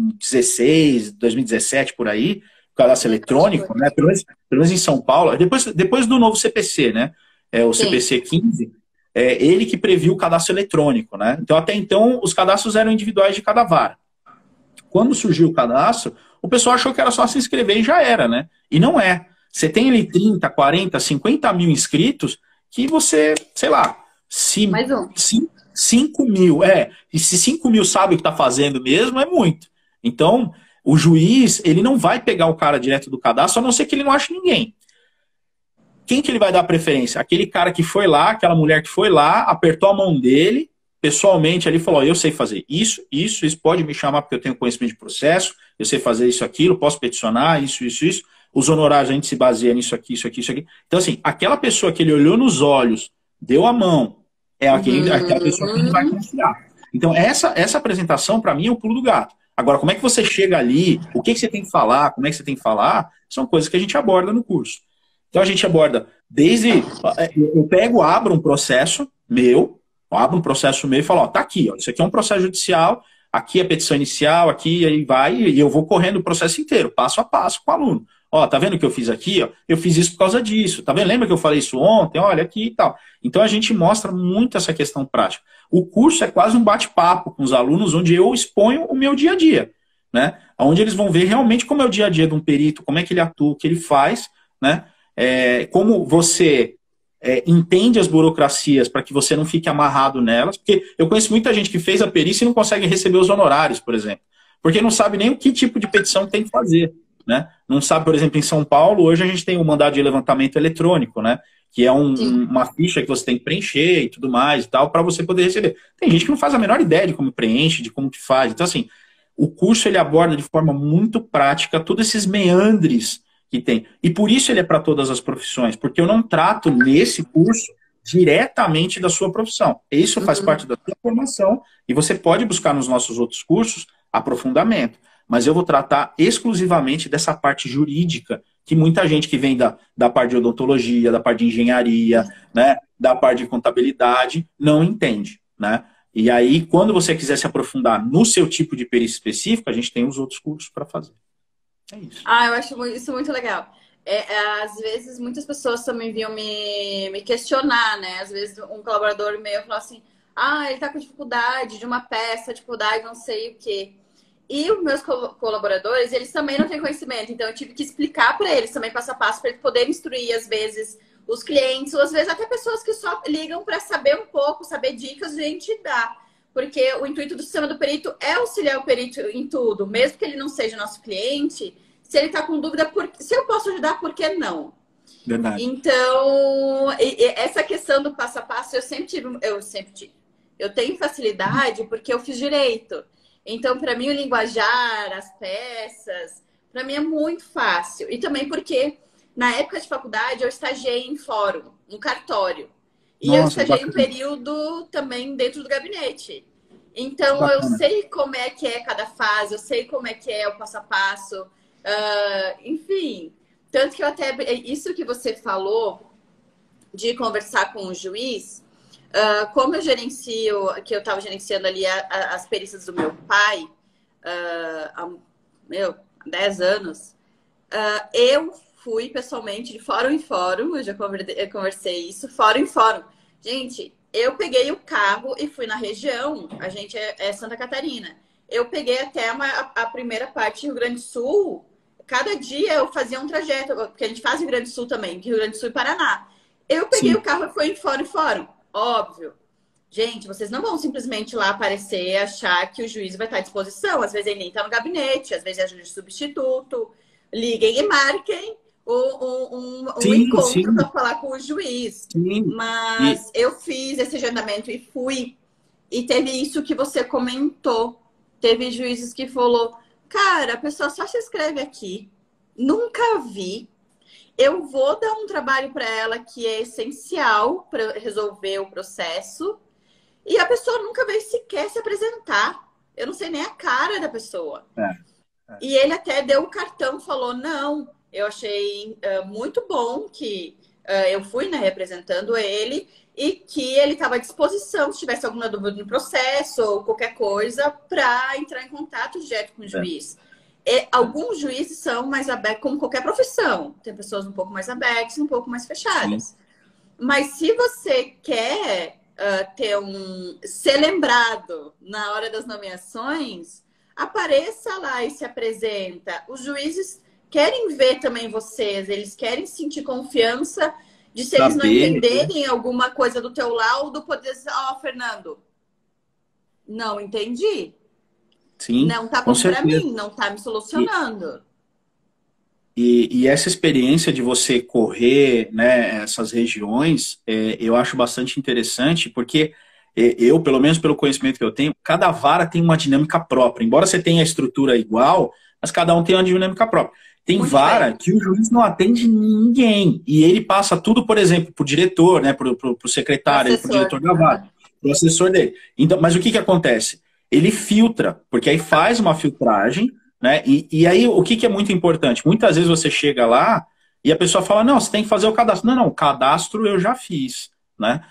2017, por aí, o cadastro eletrônico, né, pelo menos em São Paulo, depois do novo CPC, né, o CPC 15, ele que previu o cadastro eletrônico, né? Então, até então, os cadastros eram individuais de cada vara. Quando surgiu o cadastro, o pessoal achou que era só se inscrever e já era, né? E não é. Você tem ali 30, 40, 50 mil inscritos que você, sei lá, 5 mil, e se 5 mil sabe o que está fazendo mesmo, é muito. Então, o juiz, ele não vai pegar o cara direto do cadastro, a não ser que ele não ache ninguém. Quem que ele vai dar preferência? Aquele cara que foi lá, aquela mulher que foi lá, apertou a mão dele, pessoalmente ali falou, eu sei fazer isso, pode me chamar porque eu tenho conhecimento de processo, eu sei fazer isso, aquilo, posso peticionar, isso. Os honorários a gente se baseia nisso aqui, isso aqui. Então, assim, aquela pessoa que ele olhou nos olhos, deu a mão, aquela pessoa que ele vai confiar. Então, essa apresentação, para mim, é o pulo do gato. Agora, como é que você chega ali, o que você tem que falar, como é que você tem que falar, são coisas que a gente aborda no curso. Então a gente aborda abro um processo meu e falo, tá aqui, isso aqui é um processo judicial, aqui é a petição inicial, aqui aí vai, e eu vou correndo o processo inteiro, passo a passo com o aluno. Tá vendo o que eu fiz aqui? Eu fiz isso por causa disso, tá vendo? Lembra que eu falei isso ontem? Olha aqui e tal. Então a gente mostra muito essa questão prática. O curso é quase um bate-papo com os alunos, onde eu exponho o meu dia a dia, né? Onde eles vão ver realmente como é o dia a dia de um perito, como é que ele atua, o que ele faz, né? Como você entende as burocracias para que você não fique amarrado nelas, porque eu conheço muita gente que fez a perícia e não consegue receber os honorários, por exemplo, porque não sabe nem o que tipo de petição tem que fazer, né? Não sabe, por exemplo, em São Paulo, hoje a gente tem o mandado de levantamento eletrônico, né? Que é uma ficha que você tem que preencher e tudo mais e tal, para você poder receber. Tem gente que não faz a menor ideia de como preenche, de como que faz. Então, assim, o curso ele aborda de forma muito prática todos esses meandres que tem. E por isso ele é para todas as profissões, porque eu não trato nesse curso diretamente da sua profissão. Isso faz parte da sua formação e você pode buscar nos nossos outros cursos aprofundamento. Mas eu vou tratar exclusivamente dessa parte jurídica, que muita gente que vem da parte de odontologia, da parte de engenharia, né, da parte de contabilidade, não entende, né? E aí, quando você quiser se aprofundar no seu tipo de perícia específica, a gente tem os outros cursos para fazer. É isso. Eu acho isso muito legal. Às vezes, muitas pessoas também vinham me questionar, né? Às vezes, um colaborador meu falou assim, ele tá com dificuldade de uma peça, dificuldade não sei o quê. E os meus colaboradores, eles também não têm conhecimento. Então, eu tive que explicar para eles também passo a passo, para eles poderem instruir, às vezes, os clientes, ou às vezes até pessoas que só ligam para saber um pouco, saber dicas, a gente dá. Porque o intuito do sistema do perito é auxiliar o perito em tudo. Mesmo que ele não seja nosso cliente, se ele está com dúvida, se eu posso ajudar, por que não? Verdade. Então, essa questão do passo a passo, eu sempre tive. Eu tenho facilidade porque eu fiz direito. Então, para mim, o linguajar, as peças, para mim é muito fácil. E também porque, na época de faculdade, eu estagiei em fórum, no cartório. E eu estagiei um período também dentro do gabinete. Então, eu sei como é que é cada fase, eu sei como é que é o passo a passo. Enfim, tanto que eu até... Isso que você falou de conversar com o juiz... como eu que eu estava gerenciando ali as perícias do meu pai há 10 anos, eu fui pessoalmente de fórum em fórum, eu já conversei isso, fórum em fórum. Gente, eu peguei o carro e fui na região, a gente é Santa Catarina. Eu peguei até a primeira parte do Rio Grande do Sul, cada dia eu fazia um trajeto, porque a gente faz Rio Grande do Sul também, Rio Grande do Sul e Paraná. Eu peguei o carro e fui em fórum em fórum. Óbvio. Gente, vocês não vão simplesmente lá aparecer e achar que o juiz vai estar à disposição. Às vezes ele nem está no gabinete, às vezes é juiz substituto. Liguem e marquem um encontro para falar com o juiz. Sim. Mas eu fiz esse agendamento e fui. E teve isso que você comentou. Teve juízes que falou, cara, a pessoa só se inscreve aqui. Nunca vi. Eu vou dar um trabalho para ela que é essencial para resolver o processo. E a pessoa nunca veio sequer se apresentar. Eu não sei nem a cara da pessoa. E ele até deu o cartão, falou, não, eu achei muito bom que eu fui, né, representando ele e que ele estava à disposição, se tivesse alguma dúvida no processo ou qualquer coisa, para entrar em contato direto com o juiz. Alguns juízes são mais abertos, como qualquer profissão. Tem pessoas um pouco mais abertas, um pouco mais fechadas. Sim. Mas se você quer ser lembrado na hora das nomeações, apareça lá e se apresenta. Os juízes querem ver também vocês, eles querem sentir confiança de se eles não entenderem alguma coisa do teu laudo, poder dizer, Fernando, não entendi. Sim, não tá bom para mim, não tá me solucionando. E essa experiência de você correr, né, essas regiões, eu acho bastante interessante, porque eu, pelo menos pelo conhecimento que eu tenho, cada vara tem uma dinâmica própria. Embora você tenha a estrutura igual, mas cada um tem uma dinâmica própria. Tem muito vara bem. Que o juiz não atende ninguém. E ele passa tudo, por exemplo, para o diretor, né, para o secretário, para o diretor da vara, para o assessor dele. Então, mas o que acontece? Ele filtra, porque aí faz uma filtragem, né? E aí o que é muito importante? Muitas vezes você chega lá e a pessoa fala, não, você tem que fazer o cadastro. Não, o cadastro eu já fiz, né?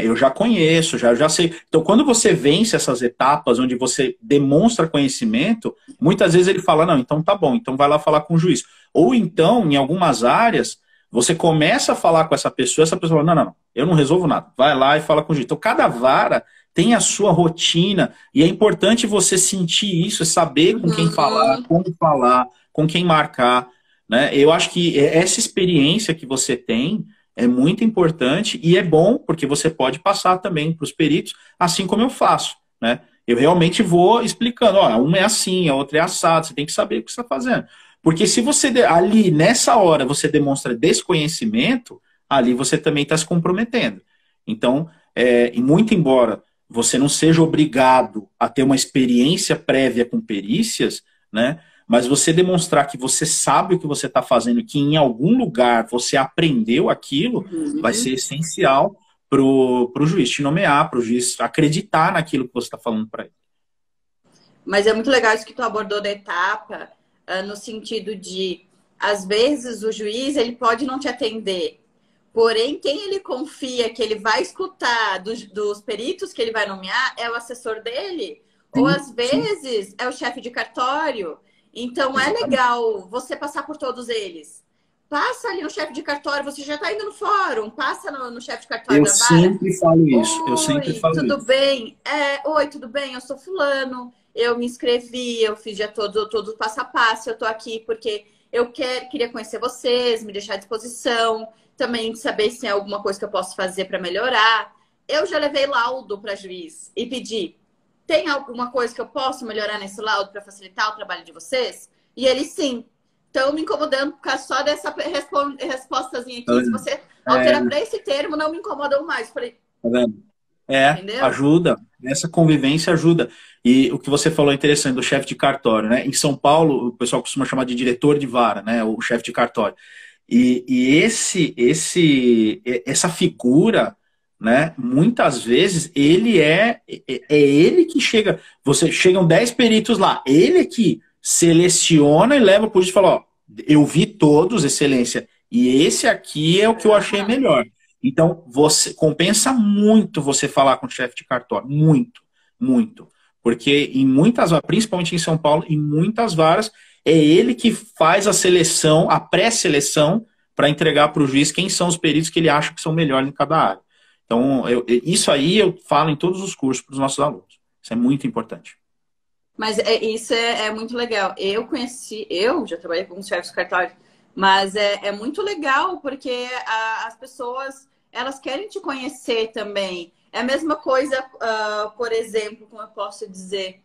Eu já conheço, já sei. Então, quando você vence essas etapas onde você demonstra conhecimento, muitas vezes ele fala, não, então tá bom, então vai lá falar com o juiz. Ou então, em algumas áreas, você começa a falar com essa pessoa fala, não, eu não resolvo nada. Vai lá e fala com o juiz. Então, cada vara tem a sua rotina, e é importante você sentir isso, saber com quem falar, como falar, com quem marcar, né? Eu acho que essa experiência que você tem é muito importante e é bom porque você pode passar também para os peritos, assim como eu faço, né? Eu realmente vou explicando, ó, uma é assim, a outra é assado, você tem que saber o que você está fazendo. Porque se você, ali, nessa hora, você demonstra desconhecimento, ali você também está se comprometendo. Então, e muito embora você não seja obrigado a ter uma experiência prévia com perícias, né? Mas você demonstrar que você sabe o que você está fazendo, que em algum lugar você aprendeu aquilo, vai ser essencial para o juiz te nomear, para o juiz acreditar naquilo que você está falando para ele. Mas é muito legal isso que tu abordou da etapa, no sentido de, às vezes, o juiz ele pode não te atender, porém, quem ele confia que ele vai escutar dos peritos que ele vai nomear é o assessor dele, Sim, ou às sim. vezes é o chefe de cartório. Então, é Exatamente. legal você passar por todos eles. Passa ali no chefe de cartório, você já está indo no fórum, passa no chefe de cartório Eu da vara. sempre falo isso, eu sempre Oi, falo tudo isso. bem? Oi, tudo bem? Eu sou fulano, eu me inscrevi, eu fiz já todo passo a passo, eu tô aqui porque eu queria conhecer vocês, me deixar à disposição, também saber se tem alguma coisa que eu posso fazer para melhorar. Eu já levei laudo para juiz e pedi, tem alguma coisa que eu posso melhorar nesse laudo para facilitar o trabalho de vocês? E ele sim. Estão me incomodando por causa só dessa respostazinha aqui. Se você É, alterar para esse termo, não me incomodam mais. Falei, tá vendo? entendeu? Ajuda. Essa convivência ajuda. E o que você falou é interessante do chefe de cartório, né? Em São Paulo, o pessoal costuma chamar de diretor de vara, né? O chefe de cartório. E essa figura, né? Muitas vezes é ele que chega. Chegam 10 peritos lá, ele que seleciona e leva para o juiz e fala: ó, eu vi todos, excelência, e esse aqui é o que eu achei melhor. Então, você compensa muito você falar com o chefe de cartório. Muito, muito. Porque em muitas varas, principalmente em São Paulo, em muitas varas, é ele que faz a seleção, a pré-seleção, para entregar para o juiz quem são os peritos que ele acha que são melhores em cada área. Então, isso aí eu falo em todos os cursos para os nossos alunos. Isso é muito importante. Mas isso é muito legal. Eu já trabalhei com chefes de cartório, mas é muito legal porque as pessoas elas querem te conhecer também. É a mesma coisa, por exemplo, como eu posso dizer,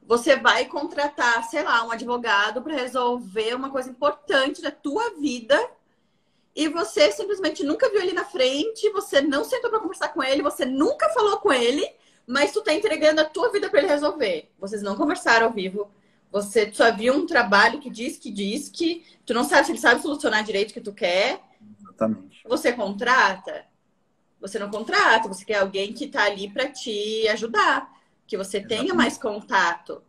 você vai contratar, sei lá, um advogado para resolver uma coisa importante da tua vida e você simplesmente nunca viu ele na frente, você não sentou para conversar com ele, você nunca falou com ele, mas tu tá entregando a tua vida para ele resolver. Vocês não conversaram ao vivo. Você só viu um trabalho que diz que tu não sabe se ele sabe solucionar direito o que tu quer. Exatamente. Você contrata? Você não contrata, você quer alguém que tá ali para te ajudar, que você tenha mais contato.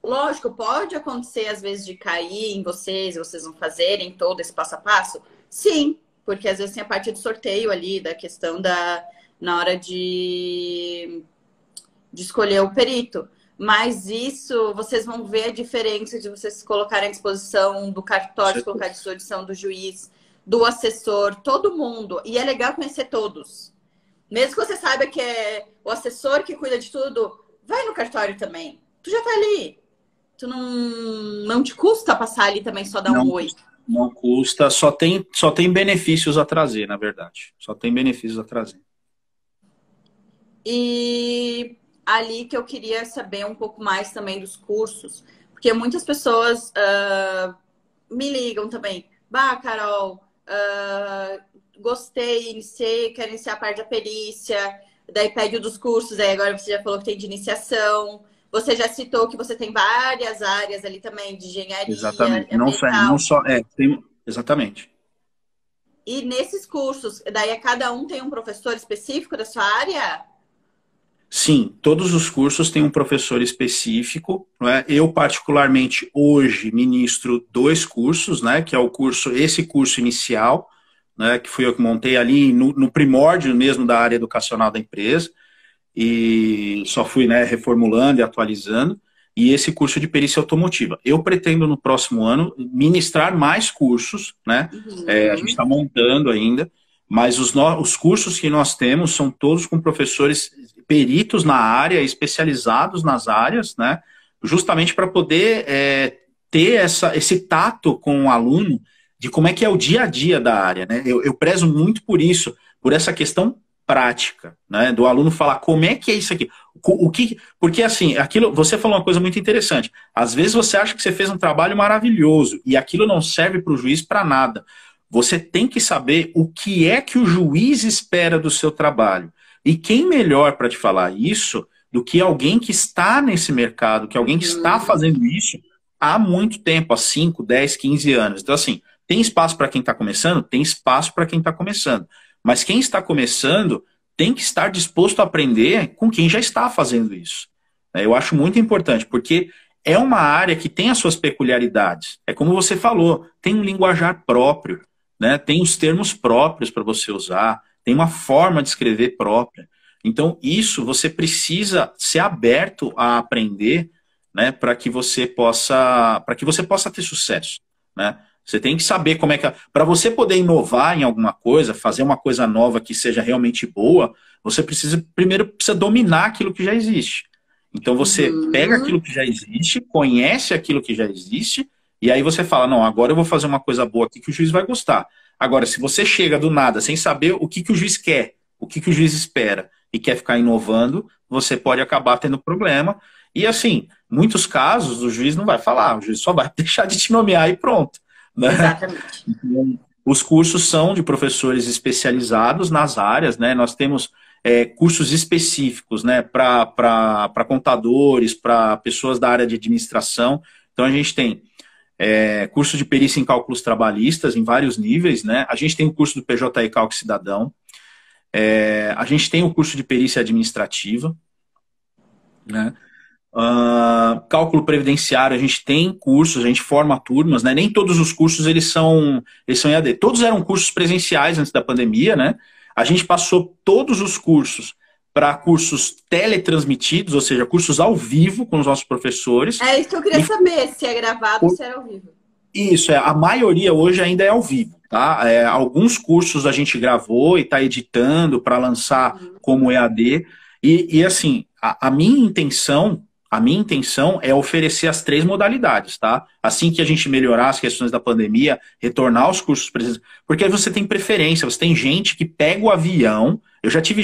Lógico, pode acontecer às vezes de cair em vocês não fazerem todo esse passo a passo. Sim, porque às vezes tem a parte do sorteio ali, da questão na hora de escolher o perito. Mas isso, vocês vão ver a diferença de vocês colocarem à disposição do cartório, colocar à disposição do juiz, do assessor, todo mundo. E é legal conhecer todos. Mesmo que você saiba que é o assessor que cuida de tudo, vai no cartório também. Tu já tá ali. Tu não te custa passar ali também só dar um oi. Não custa, só tem benefícios a trazer, na verdade. Só tem benefícios a trazer. E ali que eu queria saber um pouco mais também dos cursos, porque muitas pessoas me ligam também. Bah, Carol, gostei, iniciei, quero iniciar a parte da perícia, daí pede o dos cursos, aí agora você já falou que tem de iniciação. Você já citou que você tem várias áreas ali também, de engenharia, Exatamente. ambiental. Exatamente. E nesses cursos, daí cada um tem um professor específico da sua área? Sim, todos os cursos têm um professor específico, né? Eu, particularmente, hoje ministro 2 cursos, né? Que é esse curso inicial, né? Que fui eu que montei ali no primórdio mesmo da área educacional da empresa, e só fui, né, reformulando e atualizando, e esse curso de perícia automotiva. Eu pretendo, no próximo ano, ministrar mais cursos, né? A gente está montando ainda, mas os cursos que nós temos são todos com professores peritos na área, especializados nas áreas, né? Justamente para poder ter esse tato com o aluno de como é que é o dia a dia da área, né? Eu prezo muito por isso, por essa questão prática, né? Do aluno falar como é que é isso aqui. Porque assim, aquilo, você falou uma coisa muito interessante. Às vezes você acha que você fez um trabalho maravilhoso e aquilo não serve para o juiz para nada. Você tem que saber o que é que o juiz espera do seu trabalho. E quem melhor para te falar isso do que alguém que está nesse mercado, que alguém que está fazendo isso há muito tempo, há 5, 10, 15 anos. Então, assim, tem espaço para quem está começando? Tem espaço para quem está começando. Mas quem está começando tem que estar disposto a aprender com quem já está fazendo isso. Eu acho muito importante, porque é uma área que tem as suas peculiaridades. É como você falou, tem um linguajar próprio, né? Tem os termos próprios para você usar, tem uma forma de escrever própria. Então, isso você precisa ser aberto a aprender, né, para que você possa ter sucesso, né? Você tem que saber como é que... Para você poder inovar em alguma coisa, fazer uma coisa nova que seja realmente boa, você primeiro precisa dominar aquilo que já existe. Então você pega aquilo que já existe, conhece aquilo que já existe, e aí você fala, não, agora eu vou fazer uma coisa boa aqui que o juiz vai gostar. Agora, se você chega do nada, sem saber o que o juiz quer, o que o juiz espera, e quer ficar inovando, você pode acabar tendo problema. E assim, muitos casos o juiz não vai falar, o juiz só vai deixar de te nomear e pronto. Né? Exatamente. Então, os cursos são de professores especializados nas áreas, né? Nós temos cursos específicos, né, para contadores, para pessoas da área de administração. Então a gente tem curso de perícia em cálculos trabalhistas em vários níveis, né? A gente tem o curso do PJE Cálculo Cidadão, a gente tem o curso de perícia administrativa, né? Cálculo previdenciário, a gente tem cursos, a gente forma turmas, né? Nem todos os cursos eles são EAD. Todos eram cursos presenciais antes da pandemia, né? A gente passou todos os cursos para cursos teletransmitidos, ou seja, cursos ao vivo com os nossos professores. É isso que eu queria saber, se é gravado ou se era ao vivo. Isso, a maioria hoje ainda é ao vivo, tá? Alguns cursos a gente gravou e está editando para lançar como EAD. E assim, a minha intenção é oferecer as 3 modalidades, tá? Assim que a gente melhorar as questões da pandemia, retornar aos cursos presenciais, porque aí você tem preferência, você tem gente que pega o avião. Eu já tive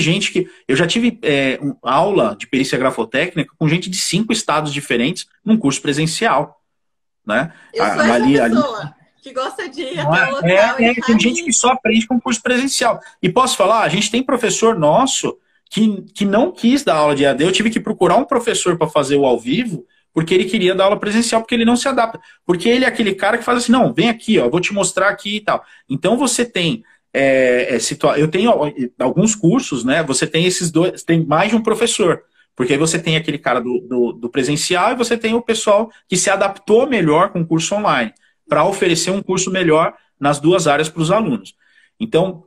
aula de perícia grafotécnica com gente de 5 estados diferentes num curso presencial, né? Eu sou essa pessoa que gosta de ir até o local. Tem gente que só aprende com curso presencial. E posso falar, a gente tem professor nosso que não quis dar aula de EAD. Eu tive que procurar um professor para fazer o ao vivo, porque ele queria dar aula presencial, porque ele não se adapta. Porque ele é aquele cara que faz assim, não, vem aqui, ó, vou te mostrar aqui e tal. Então você tem... eu tenho alguns cursos, né? Você tem esses dois, tem mais de um professor. Porque aí você tem aquele cara do presencial e você tem o pessoal que se adaptou melhor com o curso online, para oferecer um curso melhor nas 2 áreas para os alunos. Então,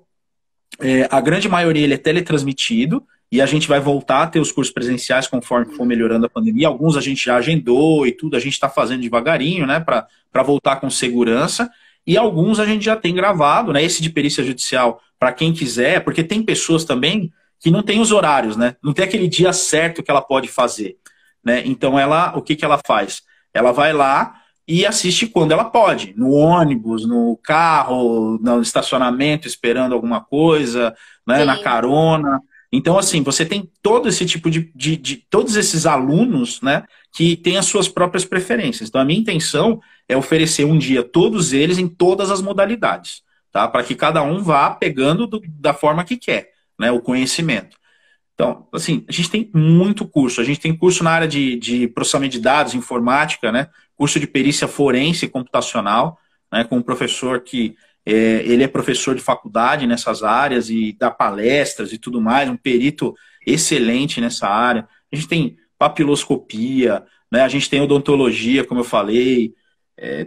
a grande maioria ele é teletransmitido, e a gente vai voltar a ter os cursos presenciais conforme for melhorando a pandemia. Alguns a gente já agendou e tudo, a gente está fazendo devagarinho, né, para voltar com segurança. E alguns a gente já tem gravado, né, esse de perícia judicial, para quem quiser, porque tem pessoas também que não tem os horários, né, não tem aquele dia certo que ela pode fazer, né. Então o que ela faz? Ela vai lá e assiste quando ela pode, no ônibus, no carro, no estacionamento, esperando alguma coisa, né, na carona. Então, assim, você tem todo esse tipo todos esses alunos, né, que têm as suas próprias preferências. Então, a minha intenção é oferecer um dia todos eles em todas as modalidades, tá? Para que cada um vá pegando da forma que quer, né, o conhecimento. Então, assim, a gente tem muito curso. A gente tem curso na área de processamento de dados, informática, né, curso de perícia forense e computacional, né, com um professor que... ele é professor de faculdade nessas áreas e dá palestras e tudo mais, um perito excelente nessa área. A gente tem papiloscopia, né? A gente tem odontologia, como eu falei,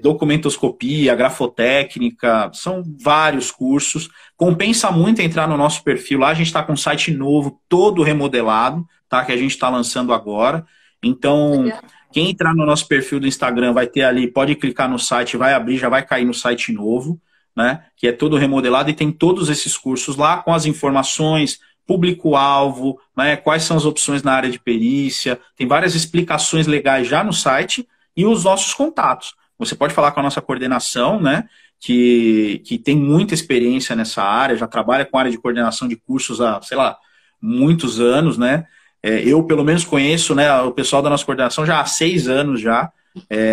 documentoscopia, grafotécnica, são vários cursos. Compensa muito entrar no nosso perfil lá, a gente está com um site novo, todo remodelado, tá? Que a gente está lançando agora. Então, quem entrar no nosso perfil do Instagram vai ter ali, pode clicar no site, vai abrir, já vai cair no site novo. Né, que é todo remodelado e tem todos esses cursos lá com as informações, público-alvo, né, quais são as opções na área de perícia, tem várias explicações legais já no site e os nossos contatos. você pode falar com a nossa coordenação, né, que tem muita experiência nessa área, já trabalha com a área de coordenação de cursos há, sei lá, muitos anos, né? Eu, pelo menos, conheço, né, o pessoal da nossa coordenação já há 6 anos já,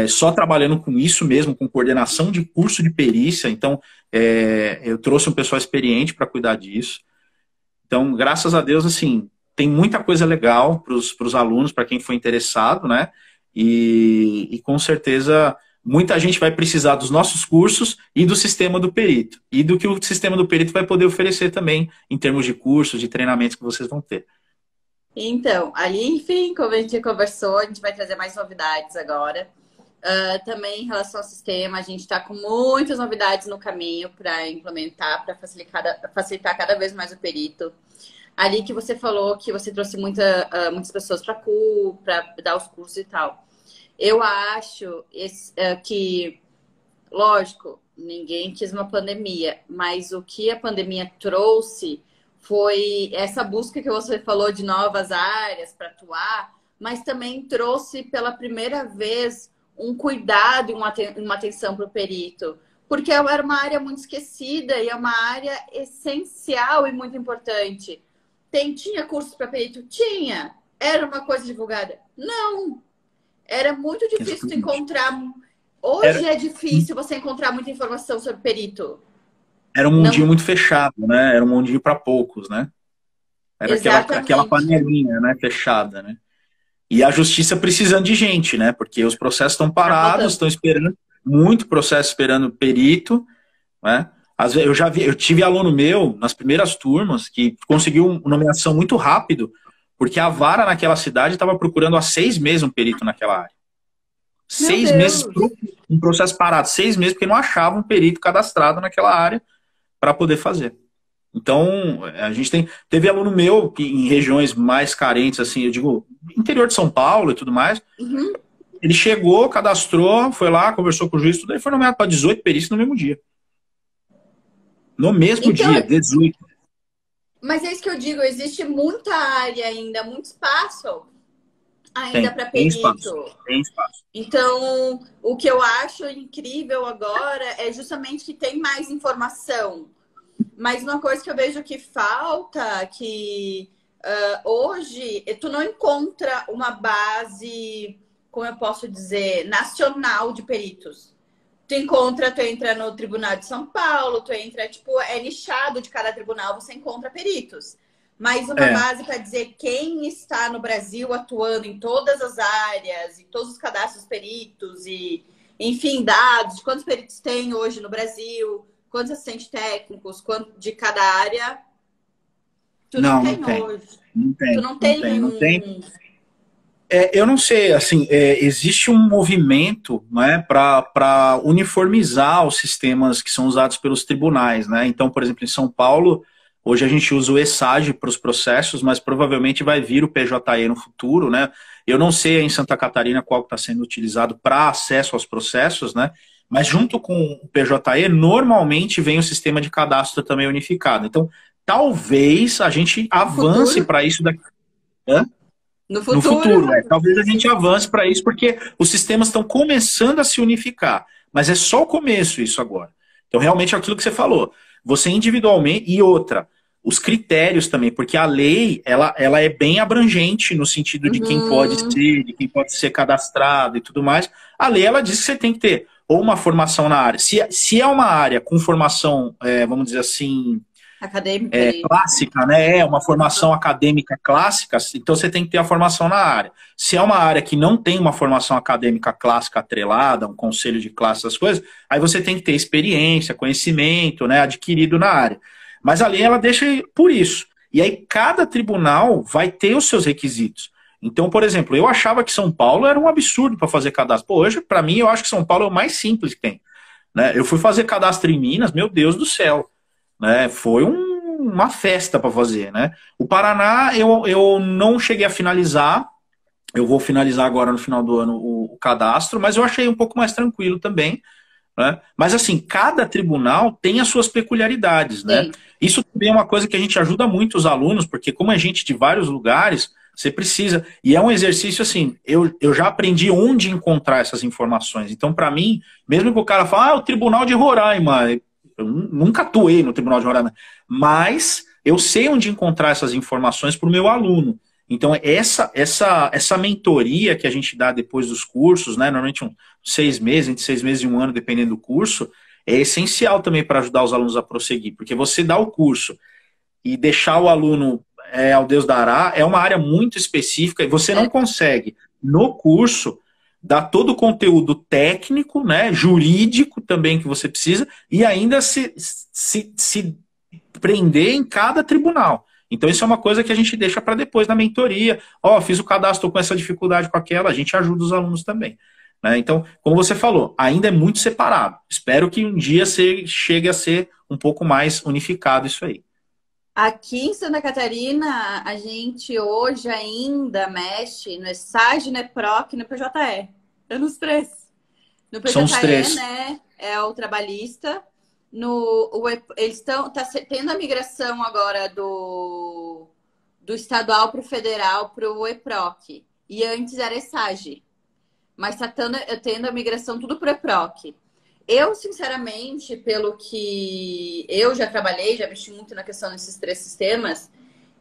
só trabalhando com isso mesmo, com coordenação de curso de perícia. Então, eu trouxe um pessoal experiente para cuidar disso. Então, graças a Deus, assim, tem muita coisa legal para os alunos, para quem for interessado, né? E com certeza muita gente vai precisar dos nossos cursos e do sistema do perito. E do que o sistema do perito vai poder oferecer também, em termos de cursos, de treinamentos que vocês vão ter. Então, ali, enfim, como a gente conversou, a gente vai trazer mais novidades agora. Também em relação ao sistema, a gente está com muitas novidades no caminho para implementar, para facilitar cada vez mais o perito. Ali que você falou que você trouxe muitas pessoas para dar os cursos e tal. Eu acho que, lógico, ninguém quis uma pandemia, mas o que a pandemia trouxe foi essa busca que você falou de novas áreas para atuar, mas também trouxe pela primeira vez um cuidado e uma atenção para o perito. Porque era uma área muito esquecida e é uma área essencial e muito importante. Tinha cursos para perito? Tinha. Era uma coisa divulgada? Não. Era muito difícil de encontrar. Hoje é difícil você encontrar muita informação sobre perito. Era um mundinho muito fechado, né? Era um mundinho para poucos, né? Era aquela panelinha, né? Fechada, né? E a justiça precisando de gente, né? Porque os processos estão parados, estão esperando, muito processo esperando perito, né? Às vezes, eu tive aluno meu, nas primeiras turmas, que conseguiu uma nomeação muito rápido, porque a vara naquela cidade estava procurando há 6 meses um perito naquela área. 6 meses, um processo parado, 6 meses, porque não achava um perito cadastrado naquela área para poder fazer. Então, a gente teve aluno meu que em regiões mais carentes, assim, eu digo, interior de São Paulo e tudo mais, ele chegou, cadastrou, foi lá, conversou com o juiz, tudo aí foi nomeado para 18 perícias no mesmo dia. No mesmo dia, 18. Mas é isso que eu digo, existe muita área ainda, muito espaço ainda para perito. Tem espaço. Então, o que eu acho incrível agora é justamente que tem mais informação. Mas uma coisa que eu vejo que falta, que hoje tu não encontra uma base, como eu posso dizer, nacional de peritos. Tu entra no Tribunal de São Paulo, tu entra, é nichado de cada tribunal, você encontra peritos. Mas uma base para dizer quem está no Brasil atuando em todas as áreas, em todos os cadastros dos peritos, e, enfim, dados de quantos peritos tem hoje no Brasil, quantos assistentes técnicos, de cada área, tu não tem hoje. Tu não tem. Eu não sei, assim, existe um movimento, né, para uniformizar os sistemas que são usados pelos tribunais, né? Então, por exemplo, em São Paulo, hoje a gente usa o ESAGE para os processos, mas provavelmente vai vir o PJE no futuro, né? Eu não sei em Santa Catarina qual está sendo utilizado para acesso aos processos, né? Mas junto com o PJE, normalmente vem o sistema de cadastro também unificado. Então, talvez a gente avance para isso daqui. Hã? No futuro, talvez a gente avance para isso, porque os sistemas estão começando a se unificar. Mas é só o começo isso agora. Então, realmente é aquilo que você falou. Você individualmente, e outra, os critérios também, porque a lei, ela é bem abrangente no sentido de quem pode ser, de quem pode ser cadastrado e tudo mais. A lei, ela diz que você tem que ter ou uma formação na área. Se é uma área com formação, vamos dizer assim, acadêmica, clássica, né? Uma formação acadêmica clássica, então você tem que ter a formação na área. Se é uma área que não tem uma formação acadêmica clássica atrelada, um conselho de classe, essas coisas, aí você tem que ter experiência, conhecimento, né, adquirido na área. Mas a lei, ela deixa por isso. E aí cada tribunal vai ter os seus requisitos. Então, por exemplo, eu achava que São Paulo era um absurdo para fazer cadastro. Pô, hoje, para mim, eu acho que São Paulo é o mais simples que tem. Né? Eu fui fazer cadastro em Minas, meu Deus do céu. Né? Foi uma festa para fazer. Né? O Paraná, eu não cheguei a finalizar. Eu vou finalizar agora no final do ano o cadastro, mas eu achei um pouco mais tranquilo também. Né? Mas assim, cada tribunal tem as suas peculiaridades. Né? Isso também é uma coisa que a gente ajuda muito os alunos, porque como é gente de vários lugares, Você precisa. E é um exercício assim, eu já aprendi onde encontrar essas informações. Então, para mim, mesmo que o cara fale, o Tribunal de Roraima, eu nunca atuei no Tribunal de Roraima, mas eu sei onde encontrar essas informações para o meu aluno. Então, essa mentoria que a gente dá depois dos cursos, né, normalmente 6 meses, entre 6 meses e 1 ano, dependendo do curso, é essencial também para ajudar os alunos a prosseguir, porque você dá o curso e deixar o aluno ao Deus dará é uma área muito específica e você não consegue, no curso, dar todo o conteúdo técnico, né, jurídico também que você precisa e ainda se prender em cada tribunal. Então, isso é uma coisa que a gente deixa para depois na mentoria. Fiz o cadastro com essa dificuldade com aquela, a gente ajuda os alunos também. Né? Então, como você falou, ainda é muito separado. Espero que um dia chegue a ser um pouco mais unificado isso aí. Aqui em Santa Catarina, a gente hoje ainda mexe no ESAGE, no EPROC e no PJE. É nos três. No PJE, São os três. Né, é o trabalhista. Eles estão tendo a migração agora do estadual para o federal para o EPROC. E antes era ESAGE. Mas está tendo a migração tudo para o EPROC. Eu, sinceramente, pelo que eu já trabalhei, já mexi muito na questão desses 3 sistemas,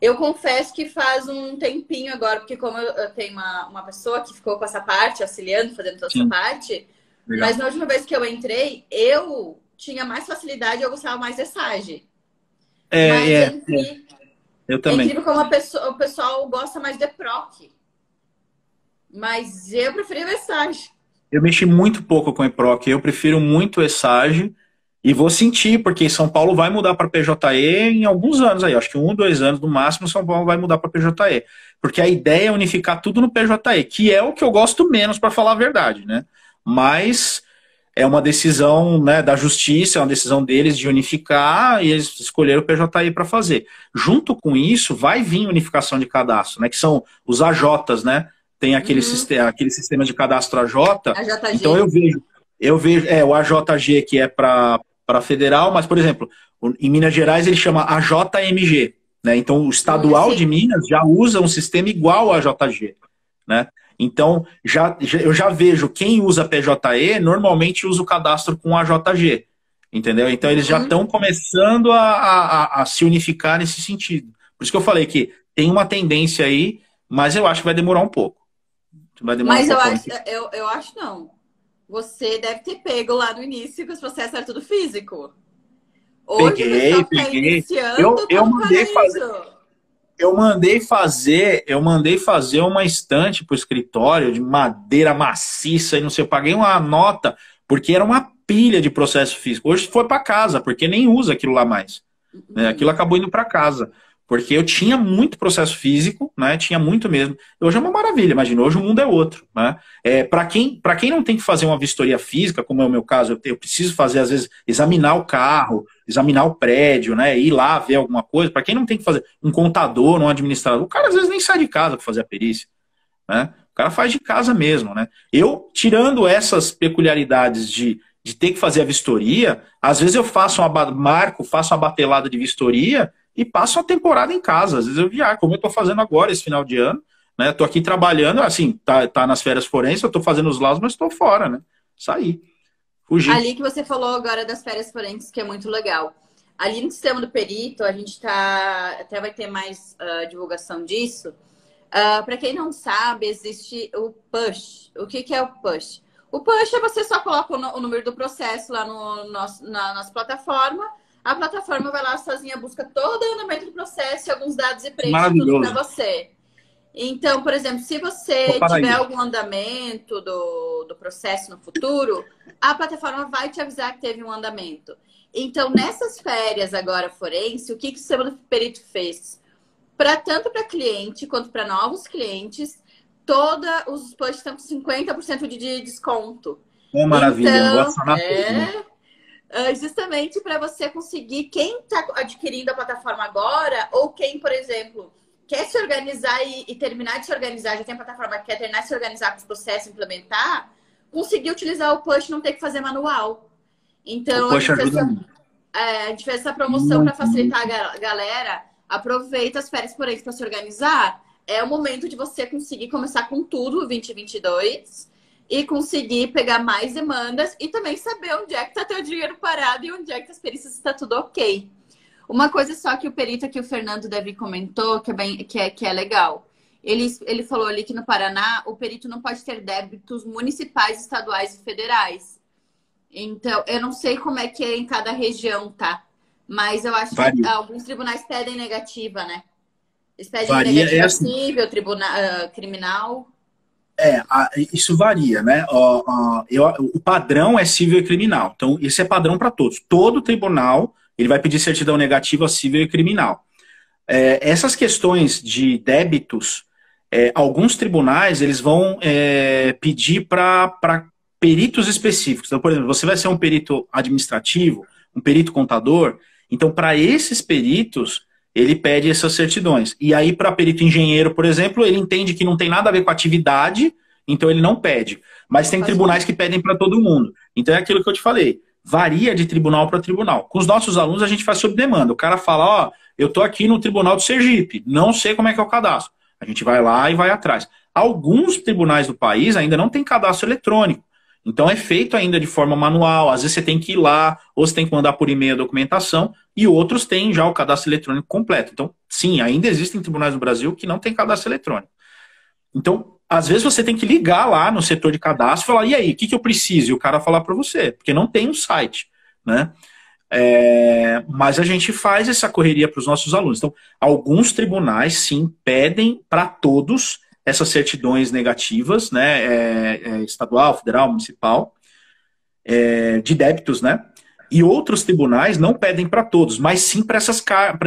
eu confesso que faz um tempinho agora, porque como eu tenho uma pessoa que ficou com essa parte, auxiliando, fazendo toda essa parte, legal. Mas na última vez que eu entrei, eu tinha mais facilidade, eu gostava mais de SAGE. Eu também. É incrível como o pessoal gosta mais de PROC. Mas eu preferia o SAGE. Eu mexi muito pouco com o EPROC, eu prefiro muito o ESAGE e vou sentir, porque São Paulo vai mudar para PJE em alguns anos aí, acho que 1 ou 2 anos no máximo São Paulo vai mudar para PJE, porque a ideia é unificar tudo no PJE, que é o que eu gosto menos, para falar a verdade, né? Mas é uma decisão, né, da justiça, é uma decisão deles de unificar e eles escolheram o PJE para fazer. Junto com isso, vai vir unificação de cadastro, né, que são os AJs, né? Tem aquele sistema de cadastro AJ. AJG. Então eu vejo o AJG que é para federal, mas, por exemplo, em Minas Gerais ele chama AJMG. Né? Então o estadual de Minas já usa um sistema igual ao AJG. Né? Então eu já vejo quem usa PJE normalmente usa o cadastro com AJG. Entendeu? Então eles já estão começando a se unificar nesse sentido. Por isso que eu falei que tem uma tendência aí, mas eu acho que vai demorar um pouco. Mas eu acho não. Você deve ter pego lá no início que os processos eram tudo físico. Hoje Peguei. Eu mandei fazer uma estante pro escritório de madeira maciça e não sei, eu paguei uma nota porque era uma pilha de processo físico. Hoje foi para casa, porque nem usa aquilo lá mais. Né? Aquilo acabou indo para casa. Porque eu tinha muito processo físico, né? Tinha muito mesmo. Hoje é uma maravilha, imagina, hoje o mundo é outro. Né? Para quem não tem que fazer uma vistoria física, como é o meu caso, eu preciso fazer, às vezes, examinar o carro, examinar o prédio, né? Ir lá ver alguma coisa. Para quem não tem que fazer um contador, um administrador, o cara às vezes nem sai de casa para fazer a perícia. Né? O cara faz de casa mesmo. Né? Eu, tirando essas peculiaridades de ter que fazer a vistoria, às vezes eu faço uma batelada de vistoria e passo uma temporada em casa. Às vezes eu viajo, como eu estou fazendo agora, esse final de ano. Né? Estou aqui trabalhando, assim, tá nas férias forenses, eu estou fazendo os laudos, mas estou fora, né? Saí. Fugi. Ali que você falou agora das férias forenses, que é muito legal. Ali no sistema do perito, a gente até vai ter mais divulgação disso. Para quem não sabe, existe o push. O que é o push? O push é você só coloca o número do processo lá na nossa plataforma. A plataforma vai lá sozinha, busca todo o andamento do processo e alguns dados e preenche tudo para você. Então, por exemplo, se você tiver algum andamento do processo no futuro, a plataforma vai te avisar que teve um andamento. Então, nessas férias agora forense, o que o sistema do perito fez? Tanto para cliente quanto para novos clientes, todos os push estão com 50% de desconto. Maravilha, então, justamente para você conseguir, quem está adquirindo a plataforma agora, ou quem, por exemplo, quer se organizar e terminar de se organizar, já tem a plataforma que quer terminar de se organizar com os processos, implementar, conseguir utilizar o push, não ter que fazer manual. Então, a gente fez essa promoção para facilitar a galera. Aproveita as férias forenses para se organizar, é o momento de você conseguir começar com tudo 2022 e conseguir pegar mais demandas e também saber onde é que está teu dinheiro parado e onde é que as perícias está tudo ok. Uma coisa só que o perito aqui, o Fernando Davi comentou, que é legal. Ele falou ali que no Paraná o perito não pode ter débitos municipais, estaduais e federais. Então, eu não sei como é que é em cada região, tá? Mas eu acho que Varia. alguns tribunais pedem negativa, né? Eles pedem Varia, é negativa assim. civil, tribunal, criminal. Isso varia, né? O padrão é civil e criminal. Então, isso é padrão para todos. Todo tribunal ele vai pedir certidão negativa civil e criminal. Essas questões de débitos, alguns tribunais eles vão pedir para peritos específicos. Então, por exemplo, você vai ser um perito administrativo, um perito contador. Então, para esses peritos, ele pede essas certidões. E aí, para perito engenheiro, por exemplo, ele entende que não tem nada a ver com a atividade, então ele não pede. Mas tem tribunais que pedem para todo mundo. Então, é aquilo que eu te falei. Varia de tribunal para tribunal. Com os nossos alunos, a gente faz sob demanda. O cara fala, ó, eu estou aqui no Tribunal do Sergipe, não sei como é que é o cadastro. A gente vai lá e vai atrás. Alguns tribunais do país ainda não têm cadastro eletrônico. Então é feito ainda de forma manual. Às vezes você tem que ir lá, ou você tem que mandar por e-mail a documentação, e outros têm já o cadastro eletrônico completo. Então, sim, ainda existem tribunais no Brasil que não têm cadastro eletrônico. Então, às vezes você tem que ligar lá no setor de cadastro e falar, e aí, o que eu preciso? E o cara falar para você, porque não tem um site, né? Mas a gente faz essa correria para os nossos alunos. Então, alguns tribunais, sim, pedem para todos essas certidões negativas, né? Estadual, federal, municipal, de débitos, né? E outros tribunais não pedem para todos, mas sim para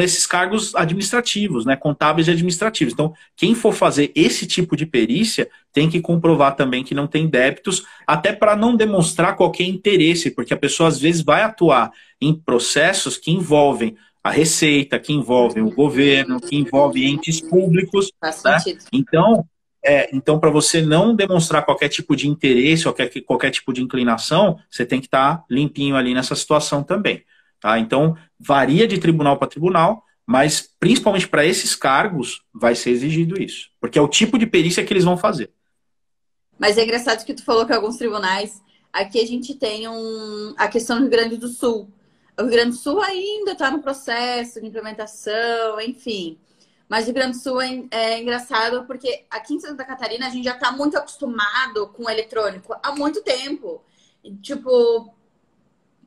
esses cargos administrativos, né? Contábeis e administrativos. Então, quem for fazer esse tipo de perícia tem que comprovar também que não tem débitos, até para não demonstrar qualquer interesse, porque a pessoa às vezes vai atuar em processos que envolvem a Receita, que envolvem o governo, que envolvem entes públicos, Faz né? sentido. Então, para você não demonstrar qualquer tipo de interesse, qualquer tipo de inclinação, você tem que estar limpinho ali nessa situação também. Tá? Então, varia de tribunal para tribunal, mas principalmente para esses cargos vai ser exigido isso. Porque é o tipo de perícia que eles vão fazer. Mas é engraçado que tu falou que alguns tribunais. Aqui a gente tem a questão do Rio Grande do Sul. O Rio Grande do Sul ainda está no processo de implementação, enfim. Mas o Rio Grande do Sul é engraçado porque aqui em Santa Catarina a gente já está muito acostumado com o eletrônico há muito tempo. E, tipo,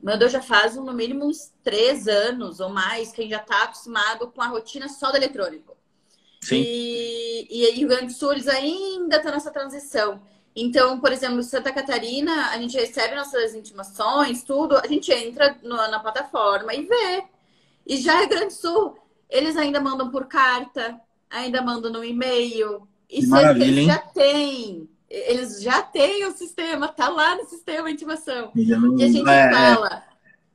meu Deus, já faz no mínimo uns 3 anos ou mais que a gente já está acostumado com a rotina só do eletrônico. Sim. E aí, o Rio Grande do Sul, eles ainda estão nessa transição. Então, por exemplo, Santa Catarina, a gente recebe nossas intimações, tudo, a gente entra na plataforma e vê. E já Rio Grande do Sul, eles ainda mandam por carta, ainda mandam no e-mail. Que Isso é que maravilha, eles hein? já têm. Eles já têm o sistema, tá lá no sistema de intimação. Já E a não- gente fala,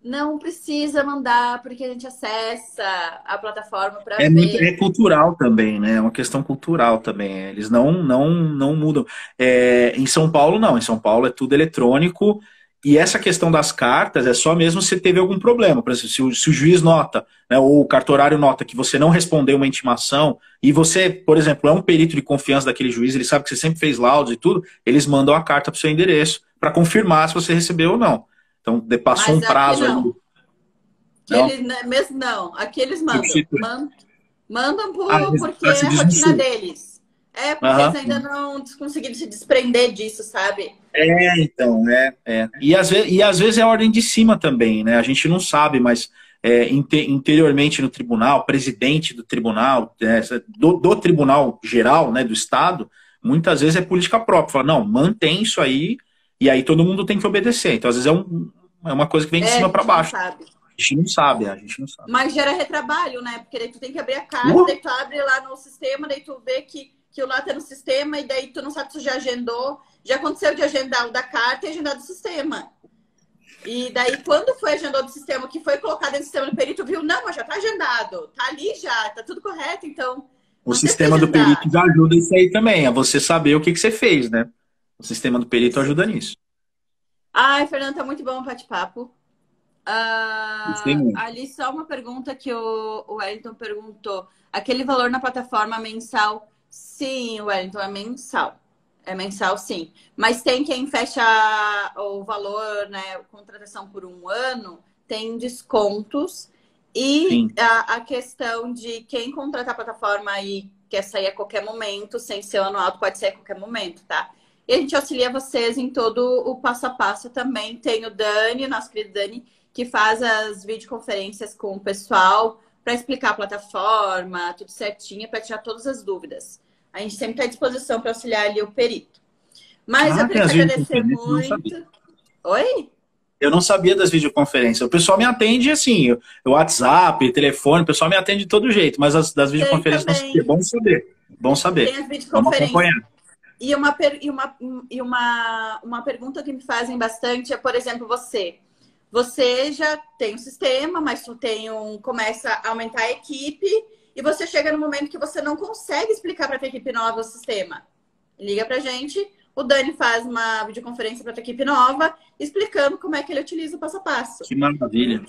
não precisa mandar, porque a gente acessa a plataforma para ver. cultural também, né? É uma questão cultural também. Eles não mudam. Em São Paulo, não. Em São Paulo é tudo eletrônico. E essa questão das cartas é só mesmo se teve algum problema. Por exemplo, se o juiz nota, né, ou o cartorário nota que você não respondeu uma intimação, e você, por exemplo, é um perito de confiança daquele juiz, ele sabe que você sempre fez laudos e tudo, eles mandam a carta para o seu endereço para confirmar se você recebeu ou não. Então, passou um Mas aqui prazo ali. não. Não? Aquele, né, mesmo não. Aqui eles mandam. Substitui. Mandam porque Se é a rotina desnuncia. deles. É porque eles Aham. ainda não conseguiram se desprender disso, sabe? Então. E às vezes é ordem de cima também, né? A gente não sabe, mas interiormente no tribunal, presidente do tribunal, do tribunal geral, né, do Estado, muitas vezes é política própria. Fala, não, mantém isso aí, e aí todo mundo tem que obedecer. Então, às vezes é uma coisa que vem de A cima para gente não baixo. sabe. A gente não sabe, a gente não sabe. Mas gera retrabalho, né? Porque daí tu tem que abrir a carta, daí tu abre lá no sistema, daí tu vê que o lá tá no sistema, e daí tu não sabe se tu já agendou. Já aconteceu de agendar o da carta e agendar do sistema. E daí, quando foi agendado do sistema, que foi colocado no sistema do perito, viu? Não, mas já tá agendado. Tá ali já, tá tudo correto, então. O Não tem que sistema do agendar. perito já ajuda isso aí também, a você saber o que você fez, né? O sistema do perito ajuda nisso. Ai, Fernando, tá muito bom o bate-papo. Gostei muito. Ali só uma pergunta que o Wellington perguntou. Aquele valor na plataforma mensal Sim, Wellington, é mensal. É mensal, sim. Mas tem quem fecha o valor, né? Contratação por um ano, tem descontos. E Sim. a questão de quem contratar a plataforma e quer sair a qualquer momento, sem ser ano alto, pode sair a qualquer momento, tá? E a gente auxilia vocês em todo o passo a passo também. Tem o Dani, nosso querido Dani, que faz as videoconferências com o pessoal para explicar a plataforma, tudo certinho, para tirar todas as dúvidas. A gente sempre está à disposição para auxiliar ali o perito. Mas eu Ah, tem queria te as agradecer videoconferências, eu não sabia. muito. Oi? Eu não sabia das videoconferências. O pessoal me atende assim, o WhatsApp, telefone, o pessoal me atende de todo jeito, mas das Tem videoconferências não sabia. também. Bom saber. Bom saber. Tem as Vamos videoconferências. acompanhar. E uma pergunta que me fazem bastante é, por exemplo, você. Você já tem um sistema, mas tu começa a aumentar a equipe e você chega no momento que você não consegue explicar para a tua equipe nova o sistema. Liga pra gente, o Dani faz uma videoconferência para a tua equipe nova, explicando como é que ele utiliza o passo a passo. Que maravilha.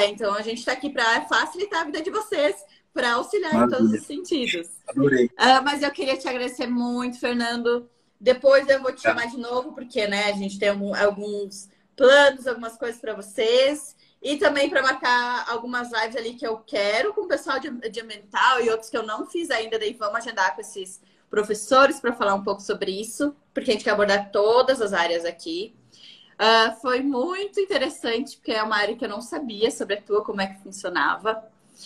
Então a gente está aqui para facilitar a vida de vocês, para auxiliar em todos Maravilha. os sentidos. Adorei. Mas eu queria te agradecer muito, Fernando. Depois eu vou te chamar de novo, porque né, a gente tem alguns planos, algumas coisas para vocês. E também para marcar algumas lives ali que eu quero com o pessoal de ambiental e outros que eu não fiz ainda. Daí vamos agendar com esses professores para falar um pouco sobre isso, porque a gente quer abordar todas as áreas aqui. Foi muito interessante, porque é uma área que eu não sabia sobre a tua, como é que funcionava.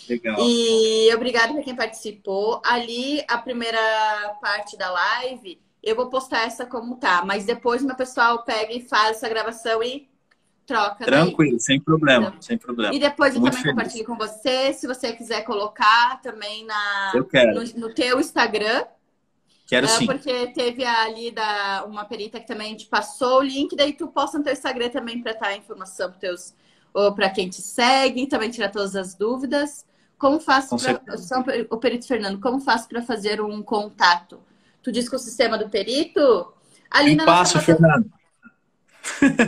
Legal. E obrigado para quem participou. Ali, a primeira parte da live, eu vou postar essa como tá, mas depois o meu pessoal pega e faz essa gravação e troca. Tranquilo, daí. sem problema, Então, sem problema. e depois eu Muito também feliz. compartilho com você, se você quiser colocar também Eu quero. no teu Instagram. Quero sim. Porque teve ali uma perita que também te passou o link, daí tu posta no teu Instagram também para estar a informação para quem te segue, também tirar todas as dúvidas. Como faço o perito Fernando, como faço para fazer um contato? Tu diz que o sistema do perito ali na passo, Fernando.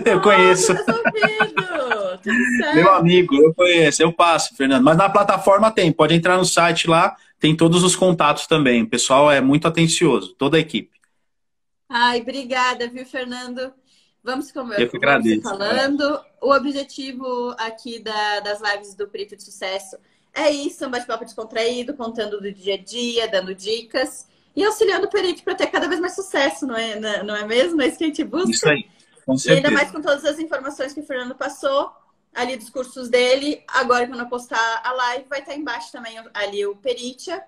Eu conheço. Tudo certo. Meu amigo, eu conheço, eu passo, Fernando. Mas na plataforma tem, pode entrar no site lá, tem todos os contatos também. O pessoal é muito atencioso, toda a equipe. Ai, obrigada, viu, Fernando? Vamos Eu que agradeço, falando. O objetivo aqui das lives do Perito de Sucesso é isso, um bate-papo descontraído, contando do dia a dia, dando dicas e auxiliando o perito para ter cada vez mais sucesso, não é mesmo? É isso que a gente busca. Isso aí, com certeza. E ainda mais com todas as informações que o Fernando passou, ali dos cursos dele. Agora, quando eu postar a live, vai estar embaixo também ali o Peritia.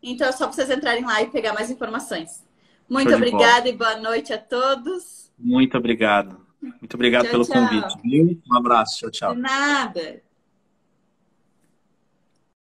Então, é só para vocês entrarem lá e pegar mais informações. Muito obrigada e boa noite a todos. Muito obrigado. Muito obrigado pelo convite, viu? Um abraço, tchau, tchau. De nada.